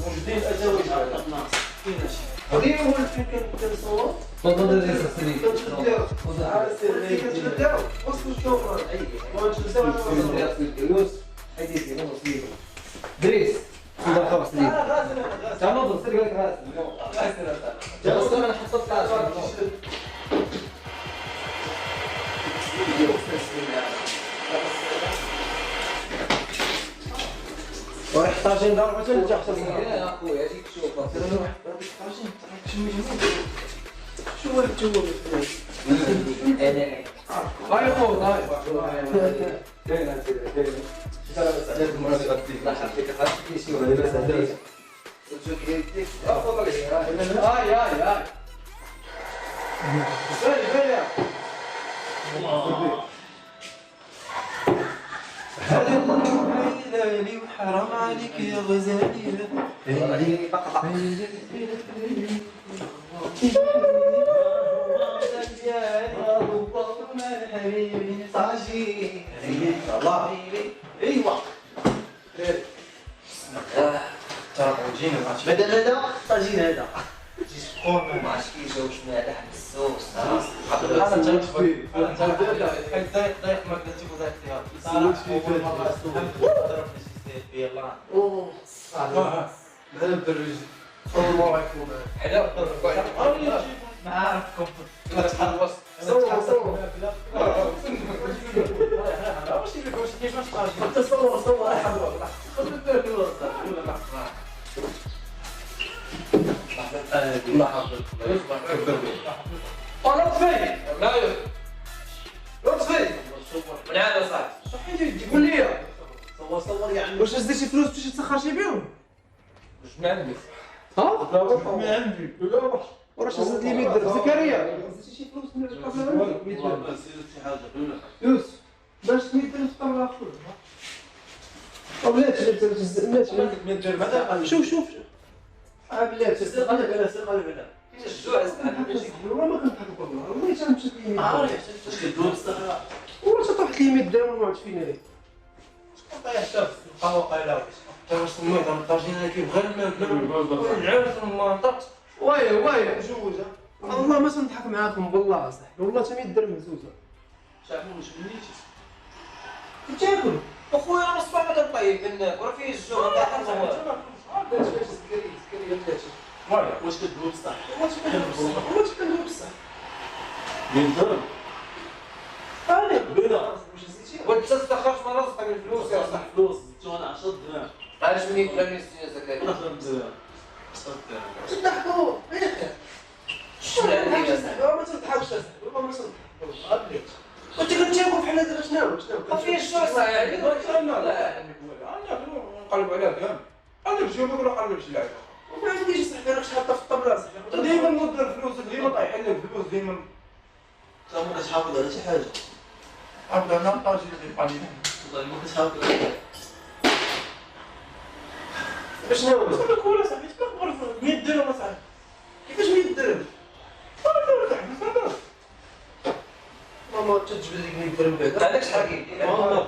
موجودين ازواج هذه هو اللي كنصور. تفضل دريس السري كتبداو وصلوا الشوفر دريس تفضل خمس لي تنوض سري لك راس جلس انا حطيت وريح طاجين ضربة تنجح يا اخويا هذيك شوفها شو هو الجو هاي خذ هاي وحرام عليك يا غزالي ايوا ترى جينا بدل هذا طاجين هذا ما عرفتش كيجاوش مالح بالصوص انا تنخفي ضيق ما كنتي ضيق فيها يلا هذا الدرج حدا ما عرفكم ما تحرص الله يحفظك لطفي لا لطفي من هذا صاحبي صحيح قول لي صور يا عمي. واش هزيتي فلوس باش تسخر شي بهم واش ما عندك ها ما عندي. وراش هزت لي 100 درهم زكريا هزيتي شي فلوس من قبل 100 درهم والله سير شي حاجه بينا. يوسف باش 100 درهم تقبل اخويا بلاتي بلاتي 100 درهم هذا شوف بلاتي سير قلب هنا سير قلب هنا. والله ما كنضحك والله تنمشي لي عارف واش كدوب الصراحه. والله طاحت لي 100 درهم وما عرفت فين هي طيح حتى في القهوه قايله واش سميتها الطاجينه كيبغى الماكله نعرف المنطق. واي جوجه والله ما تنضحك معاكم بالله اصاحبي والله حتى 100 درهم مهزوزه شافوا واش بنيتي. تاكل اخويا انا الصباح ما كنطيب منك وراه فيه الجوع ما بلاتي سكري بلاتي واش كدوب بصح. والله تكندوب بصح 100 درهم انا بينا. واش هزيتي وانت تستخرج من راسك من الفلوس يا صاحبي فلوس زدتو انا 10 دراهم. علاش منين كلام يا زكريا 10 دراهم. تضحكوا شنو عندك اصاحبي ما تضحكش اصاحبي والله ما تضحك وانت كنتاكل بحال هذا شنو فيه الجوع صاحبي نقلب عليها كامل. قلب شي ولا قلب شي لعبه. وما عنديش صاحبي راك حاطه في الطبله صاحبي ديما نوض الفلوس ديما طايحين لك الفلوس ديما. انت ما كتحافظ على شي حاجه. عبد انا طاجي اللي قليل. والله ما كتحافظ على شنو هو تقول لك ولا صاحبي تكبر 100 درهم صاحبي. كيفاش 100 درهم انا صاحبي ماما تجبد لك 100 درهم بعدا ما عندكش حقيقي لا هو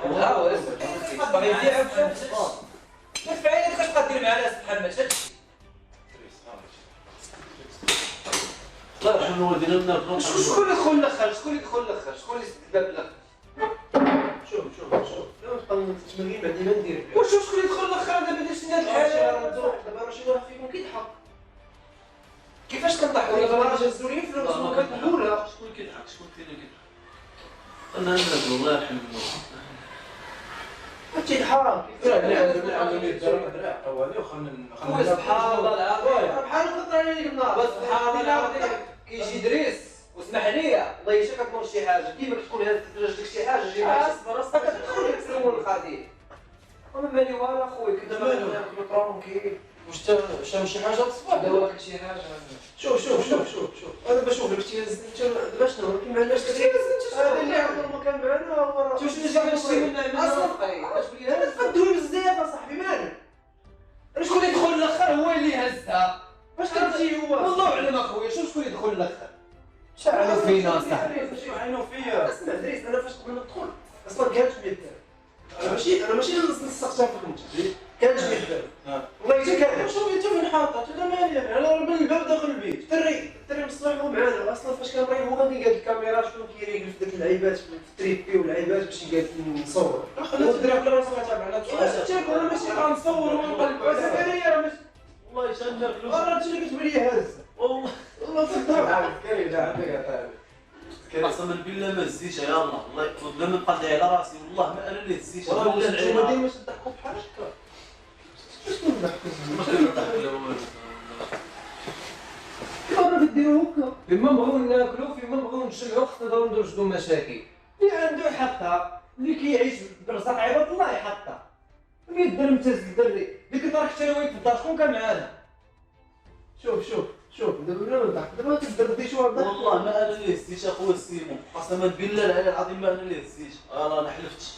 باغي يبيع كيف عينك كتبقى دير مع ناس محمد هادشي الله يرحم والدينا من الفلوس. شكون اللي دخل الاخر شكون اللي سد الباب الاخر شوف لا نبقى نتمرين بعدين ما ندير واش شكون اللي دخل الاخر دابا درتي هاد الحاله دابا راه شي واحد فيكم كيضحك كيفاش كنضحك دابا راه هزوا لي فلوس وما كنقولها شكون كيضحك شكون كيضحك. انا نزل الله يرحم تيضحك خويا سبحان الله العظيم بحال الخطره عليك النار سبحان الله العظيم كيجي دريس واسمح لي الله يشفى كتمر شي حاجه كيما كتكون هاد رجلك شي حاجه جي معاك براسك كتدخل لك سلمون الخدير انا مالي والو اخويا كنت مالو واش شام شي حاجه الصباح دابا واكل شي حاجه شوف انا بشوف لك دابا شنو كيما علاش هذا اللي عنده المكان معنا هو راه شوف شنو جا نشتي منه اصلا تفدوي بزاف اصاحبي مالك شكون اللي دخل الاخر هو اللي هزها واش كنتي هو والله اعلم اخويا شوف شكون اللي دخل الاخر شعلوا فينا صاحبي عينو فيا. اسمع دريس انا فاش قبل ما ندخل اصلا كانت 100 درهم انا ماشي نسقسها فيك انت كانت 100 درهم والله الا كان شوف انت فين حاطها انا مالي انا من الباب داخل البيت. الدري مصلح هو معانا اصلا فاش كنريبو غادي قال الكاميرا شكون كيريقل في داك اللعيبات في التريبي واللعيبات باش نصور خليت الدري بلا راسك تابعنا انا ماشي غنصور ونقلب زكريا راه ماشي والله يسلمك الفلوس. راه انت اللي كتبان لي هاز والله والله صدق كريم لا عندك عطاني. قسما بالله ما هزيتش يا الله الله يحفظ بلا ما نبقى ندعي على راسي والله ما انا اللي هزيت. والله ولا انتوما العيله. ديما تضحكوا بحال هكا شكون ضحكوا ما كنضحك لا والو. راه كديروا هكا فيما نبغيو ناكلو فيما نبغيو نشرعو خصنا نوجدو مشاكل اللي عنده يحطها اللي كيعيش برزق عباد الله يحطها 100 درهم تهز الدري ديك النهار حتى هو يتفضل شكون كان معانا شوف دابا بلا ما نضحك دابا تقدر دي شي واحد والله ما انا اللي هزيت اخويا سيمون قسما بالله العلي العظيم ما انا اللي هزيت. انا حلفتش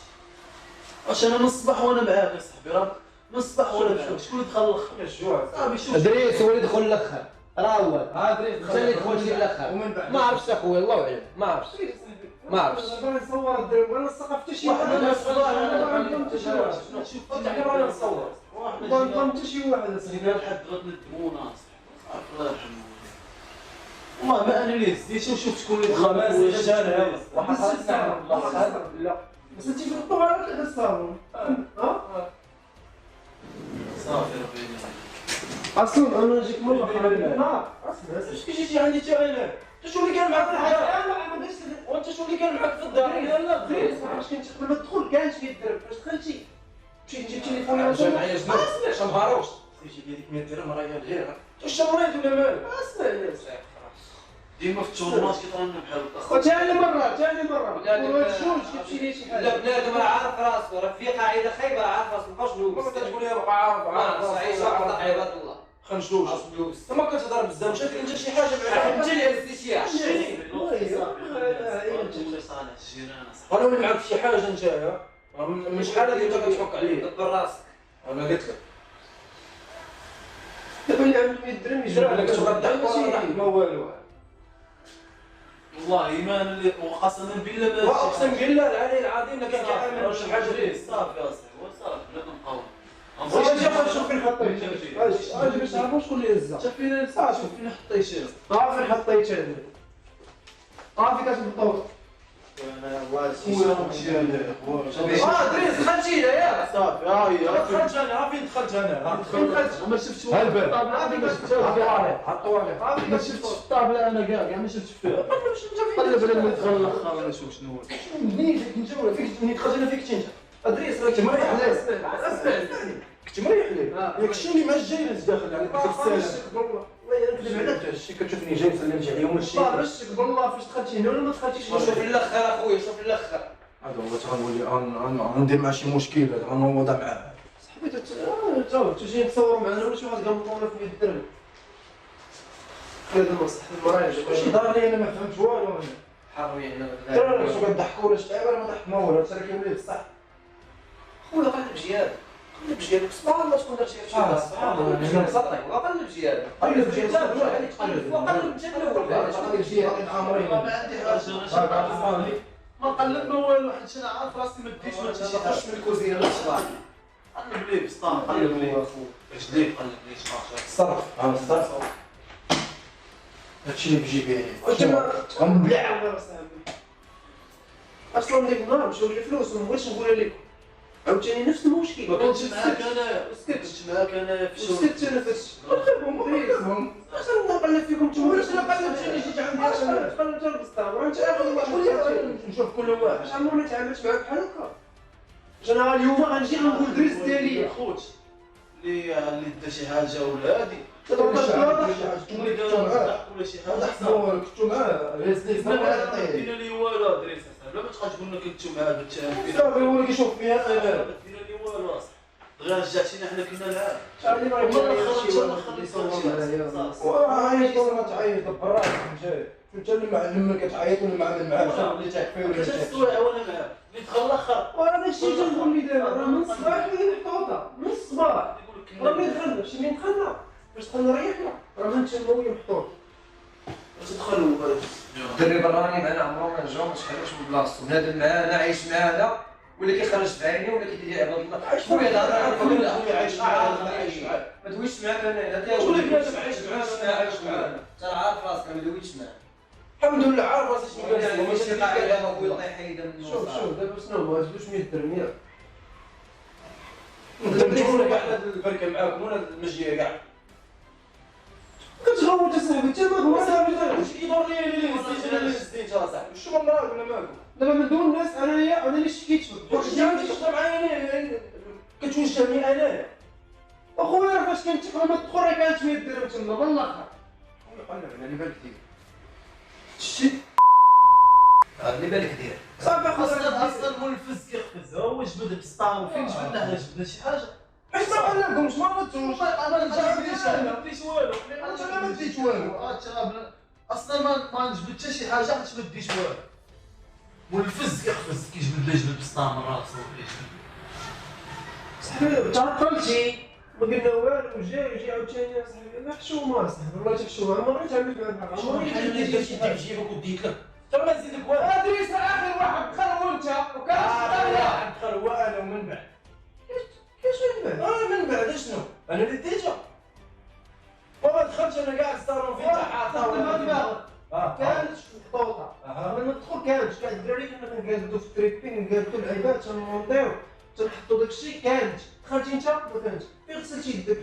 واش انا من الصباح وانا معاك يا صاحبي راه من الصباح وانا معاك. شكون اللي دخل الاخر الجوع. صاحبي شوف دريس هو اللي دخل الاخر راه هو دريس انت اللي دخل شي الاخر ومن بعد ما عرفتش اخويا الله اعلم ما عرفتش ما عرفتش باغي نصور الدرب وانا نسقف حتى شي واحد واحد انا انا ما نظلم حتى شي واحد شوف انا نصور واحد ما نظلم حتى شي واحد سيدنا لحد غد ندمونا صاحبي الله يرحمه. والله ما انا اللي هزيت شوف شكون اللي دخل لا بس انت في الطبع كذا الصابون ها صافي ربي اصلا انا نجيك مره اخرى اش كيجي عندي حتى غير انت شو اللي كان معاك في الدار؟ وانت شو اللي كان معاك في الدار؟ لا دريس واش كنت قبل ما تدخل كانت 100 درهم فاش دخلتي مشيت جبت تليفوني جا معايا جنون. اسمع شمهروش تيجي ديك 100 درهم راه غير واش شمريت ولا مال؟ اسمع يا ديما في التورناج كيطرنا بحال هكا. ثاني مرة وهاد الشوج كيمشي ليه شي حاجة. لا بنادم راه عارف راسو، راه في قاعده خايبه راه عارف راسو، مابقاش نوبس. تقول لي بقى عارف عيشه عطا عباد الله. خنشوش. انت ما كتهضر بزاف، مشات لك انت شي حاجة انت اللي هزيتي شي حاجه. انا اللي معاك في شي حاجة نتايا من شحال هادي انت كتحك عليه. دبر راسك. انا قلت لك دابا اللي عنده 100 درهم يجي لك تغضح ما والو. والله ما انا اللي وقسما بالله ما واقسم بالله العلي العظيم لا كان كيعمل شي حاجة ليه. صافي اصاحبي صافي لا كنقاوم. واش اجي نشوف فين حطيت اجي باش نعرفوا شكون اللي هزها. شوف فين شوف فين حطيتيه. صافي حطيت هذا صافي كتبطوط. انا الله يسلمك. دريس دخلتي له ياك صافي ها هي دخلت انا فين دخلت انا دخلت ما شفتش ها الباب صافي ما شفتش الطواليت صافي ما شفتش الطابله انا كاع ما شفتش فيها. قلب انا اللي دخل الاخر انا نشوف شنو هو. منين انت ولا فيك منين دخلت انا فيك انت ادريس راك مريح عليه اسمع كنت مريح عليه ياك الشيء اللي ما جايناش داخل عليك السلام والله نكذب عليك هادشي كتشوفني جاي سلمت عليهم هادشي باش والله فاش دخلتي هنا ولا ما دخلتيش شوف الاخر اخويا شوف الاخر. هذا هو تغنولي انا ندير مع شي مشكل هذا غنوضع معاه صاحبي تجي تصوروا معنا ولا شي واحد كنبقاونا في 100 درهم هذا المصلحة المرايج واش دار لي انا ما فهمتش والو انا حرمي هنا ترى شو كضحكوا ولا شي انا ما ضحك ما والو ترى كيولي بصح خويا قلب جياد قلب جياد سبحان الله شكون دارتي في شي سبحان الله انا مسطي وقلب جياد قلب جياد وقلب جياد الاول قلب جياد عامرين ما عندي حاجه ما نقلب ما والو حيت انا عارف راسي ما ديتش ما شي حاجه من الكوزينه للصباح. قلب ليه بسطام قلب ليه رجليك قلب ليه شماغ الصرف الصرف هادشي اللي بجيبي غنبلع اصلا ديك النهار مشاو لي فلوس وما بغيتش نقولها لكم عاوتاني نفس المشكل ما كنتش معاك انا كنت معاك انا في الشغل وسكت انا فاش نخربهم دريسهم اش نقلب فيكم نتوما ولاش قلبتيني جيت عندي انا قلبت البسطام وانت نشوف كل واحد اش عمري ما تعاملت معاك بحال هكا انا اليوم غنجي غنقول دريس ديالي خوت اللي دا شي حاجه ولا هادي كنتو ولا شي حاجه كنتو معاه هز لي دينا لي والو ادريس لا ما تبقاش تقول لنا كنتو معاه بالتالي صافي هو كيشوف فيها انا دينا لي والو غير رجعتينا حنا كنا معاه شحال اللي عيط ولا ما تعيط دبر راسك جاي انت اللي معلم كتعيط ولا معلم معاه اللي تحفي ولا تستوى وانا معاه اللي دخل الاخر وهذا الشيء تنقول لي دابا راه من الصباح كاين محطوطه من الصباح راه ما دخلنا شي مين دخلنا باش دخلنا ريحنا راه ما نتسناو محطوط تدخلوا الدري براني معنا عمرو ما جا ما شحالوش من بلاصتو بنادم معانا عايش معانا ولا كيخرج في عيني ولا كيدير عباد الله خويا هذا عايش معانا ما دويش معاك انا شكون اللي بنادم عايش معانا انت عارف راسك ما دويتش معاك الحمد لله عارف راسي شنو يعني ماشي قاعده ما بغيت طيح حيدا من شوف دابا شنو ما هزوش 100 درهم ياك انت نجيبو كاع هاد البركه معاكم ولا المجيه كاع كتغوت اصاحبي انت ما هو صاحبي واش كيدور لي اللي زديت اصاحبي شو مالك ولا مالك دابا من دون الناس انا اللي شكيت فيك واش انت عاودتي تهضر معايا انا كتوجهني انا اخويا راه فاش كنت قبل ما تدخل راه كانت 100 درهم تما بالاخر قلنا على اللي بالك دير شتي اللي بالك دير صافي اصلا منفذ كيخفز هو جبد بسطام وفين جبدنا حنا جبدنا شي حاجه اش ما قلناكمش ما ردتوش انا ما جبدتش والو انا ما ديت والو اصلا ما نجبد حتى شي حاجه حيت ما ديتش والو منفذ كيخفز كيجبد لي جبد بسطام من راسو صاحبي تعطلتي ما قلنا والو جاي عاوتاني صاحبي ما حشومه صاحبي والله تحشومه ما بغيتش نعمل معاك اللي درت شي في جيبك وديت لك ترى ما نزيدك والو ادريس اخر واحد دخل وانت وكان واحد دخل هو انا ومن بعد كيفاش من بعد؟ من بعد شنو؟ انا اللي ديتها وما دخلتش انا قاعد ستارون في حاطه ولا كانت محطوطه لما تدخل كانت كاع الدراري كنا كنقادو في التريبين نقادو العباد تنمونطيو تنحطو داكشي كانت دخلتي انت ما كانتش فين غسلتي يدك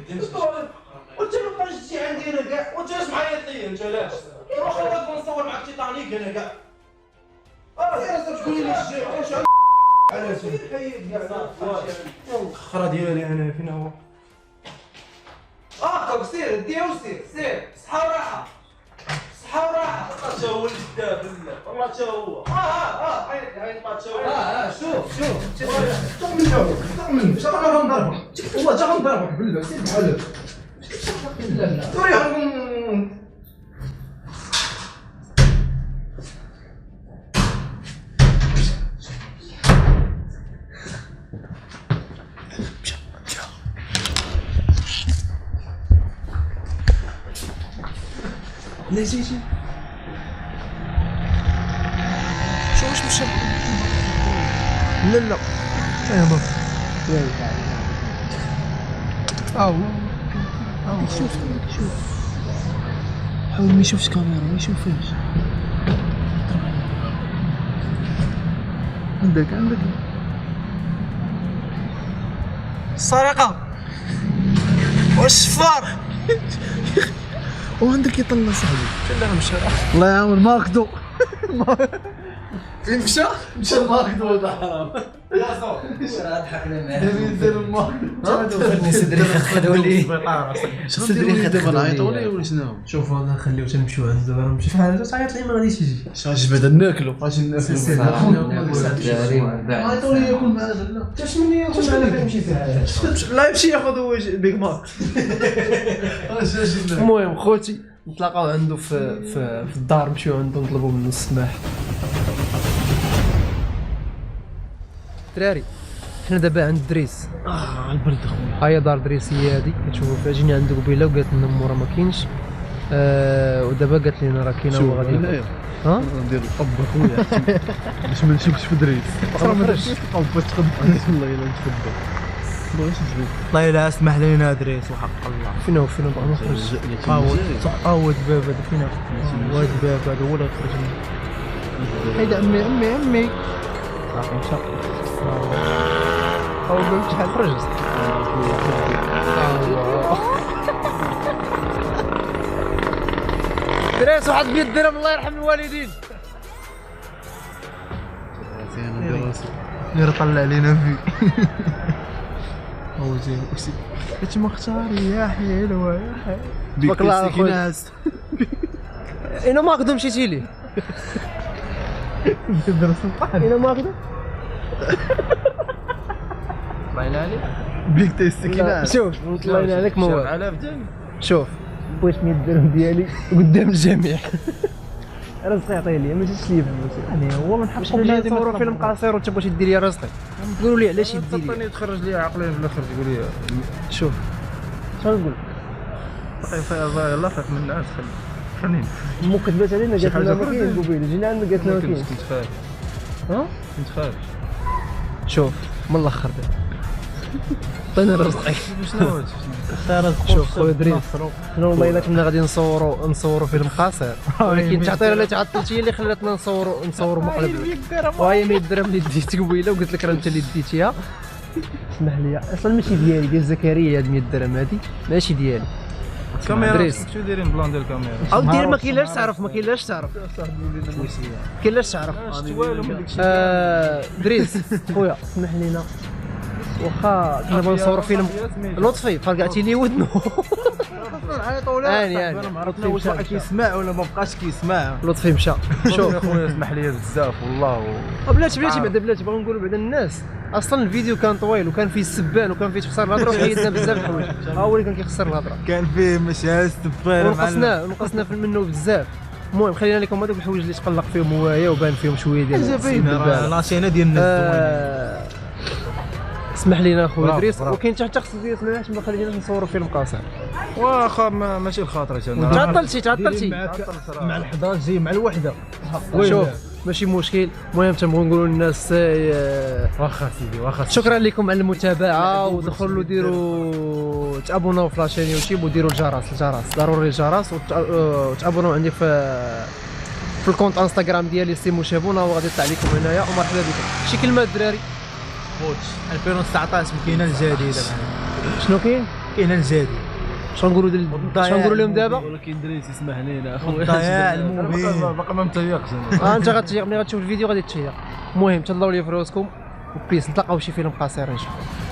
وانت ما بقاش تجي عندي انا كاع وانت علاش معايط ليا انت علاش روح انا نصور معاك تيتانيك انا كاع سير تقول لي الشيء واش على سير حيد كاع الخرا ديالي انا فين هو اخوك سير ديو سير صحه وراحه صحه وراحه والله حتى هو عيط ما حتى هو شوف باش غنضربك والله حتى غنضربك بالله سير بحال هكا طريقة لا جي شو واش مشى لا ما شوف حاول ما يشوفش كاميرا ما يشوفهاش عندك السرقة والشفار وعندك يطلع صاحبي لا مشى الله يعاون ماكدو فين مشى الماكدو هذا حرام يا صوت راه ضحكنا معاه ينزل الماكدو صدري خدوا لي صدري خدوا نعيطوا ليه ولا شنو شوف انا نخليو تنمشيو عنده راه مشي فحال تعيط لي ما غاديش يجي اش بعدا ناكلو اش عيطوا لي ياكل معنا لا حتى شنو ياكل معنا فين مشيت لا يمشي ياخذ بيغ ماك المهم خوتي نتلاقاو عنده في الدار نمشيو عنده نطلبوا منه السماح دراري حنا دابا عند دريس البرد خويا هاهي دار دريس هي هادي كتشوفوا فيها جينا عنده قبيله وقالت لنا مورا ما كاينش ودابا قالت لنا راه كاينه وغادي ها ندير الاب خويا باش ما نشوفش في دريس راه ما درتش الاب تخدم والله الا نتخدم والله الا اسمح لينا دريس وحق الله. فين هو بغا نخرج هو الدباب هذا فين هو الدباب هذا هو اللي يخرج هيدا امي صافي مشى قلت شحال خرج دريس واحد 100 درهم الله يرحم الوالدين غير طلع علينا فيه هو زين وسي قلت مختاري يا حلوه يا حلوه تبارك الله على خويا انا ما قدم مشيتي ليه تدرس الطحن انا ما قدم طلعنا عليك بيك تيستكينات شوف طلعنا عليك موال على بدل شوف بغيت 100 درهم ديالي قدام الجميع رزقي عطيه لي ما جاتش لي فلوس يعني هو من حقه باش نصوروا فيلم قصير وانت بغيتي دير لي رزقي تقولوا لي علاش يدير لي عطيني تخرج لي عقلين في الاخر تقول لي شوف شنو نقول يلاه فات من الناس خليني مو كذبات علينا قالت لنا ما كاينش قبيله جينا عندنا قالت لنا ما كاينش كنت خارج ها كنت خارج شوف من الاخر عطينا رزقي شنو شوف خويا دريس حنا والله الا كنا غادي نصوروا فيلم قصير ولكن التعطير اللي تعطلت هي اللي خلاتنا نصوروا مقلب وهي 100 درهم اللي ديت قبيله وقلت لك راه انت اللي ديتيها اسمح لي اصلا ماشي ديالي ديال زكريا هاد 100 درهم هادي ماشي ديالي كاميرا دريس. شو دايرين بلان ديال الكاميرا او دير ما كاينلاش تعرف كاينلاش تعرف دريس خويا اسمح لينا واخا كنا بغا نصوروا فيلم لطفي فرقعتي لي ودنو اني ما عرفنا واش بقى كيسمع ولا ما بقاش كيسمع. لطفي مشى شوف يا خويا اسمح لي بزاف والله بلاتي بعدا بلاتي بغا نقولوا بعدا الناس اصلا الفيديو كان طويل وكان فيه السبان وكان فيه تخسر الهضره وحيدنا بزاف الحوايج ها هو اللي كان كيخسر الهضره كان فيه مشاهد سبانه ونقصنا منه بزاف. المهم خلينا لكم هذوك الحوايج اللي تقلق فيهم هوايه وبان فيهم شويه ديال لاشينا ديال الناس. اسمح لينا اخويا دريس وكاين حتى خص ديال سمعات ما خليناش نصوروا فيلم قاصر واخا ماشي الخاطر انا تعطلتي مع الحضاره جاي مع الوحده شوف ماشي مشكل. المهم تنبغيو نقولوا للناس واخا سيدي واخا شكرا لكم على المتابعه ودخلوا ديروا تابوناو في لاشين يوتيوب وديروا الجرس ضروري الجرس وتابوناو عندي في الكونت انستغرام ديالي سيمو شابونا وغادي يطلع لكم هنايا ومرحبا بكم. شي كلمه الدراري 2019 كاينه الجديده. شنو كاين الجديد شنو نقولوا لهم دابا ولكن دريس اسمح لينا اخويا ضياع المبين باقي ما متيقش انت غتشيق ملي غتشوف الفيديو غادي تشيق. المهم تهلاو لي في راسكم وبيس نتلاقاو شي فيلم قصير ان شاء الله.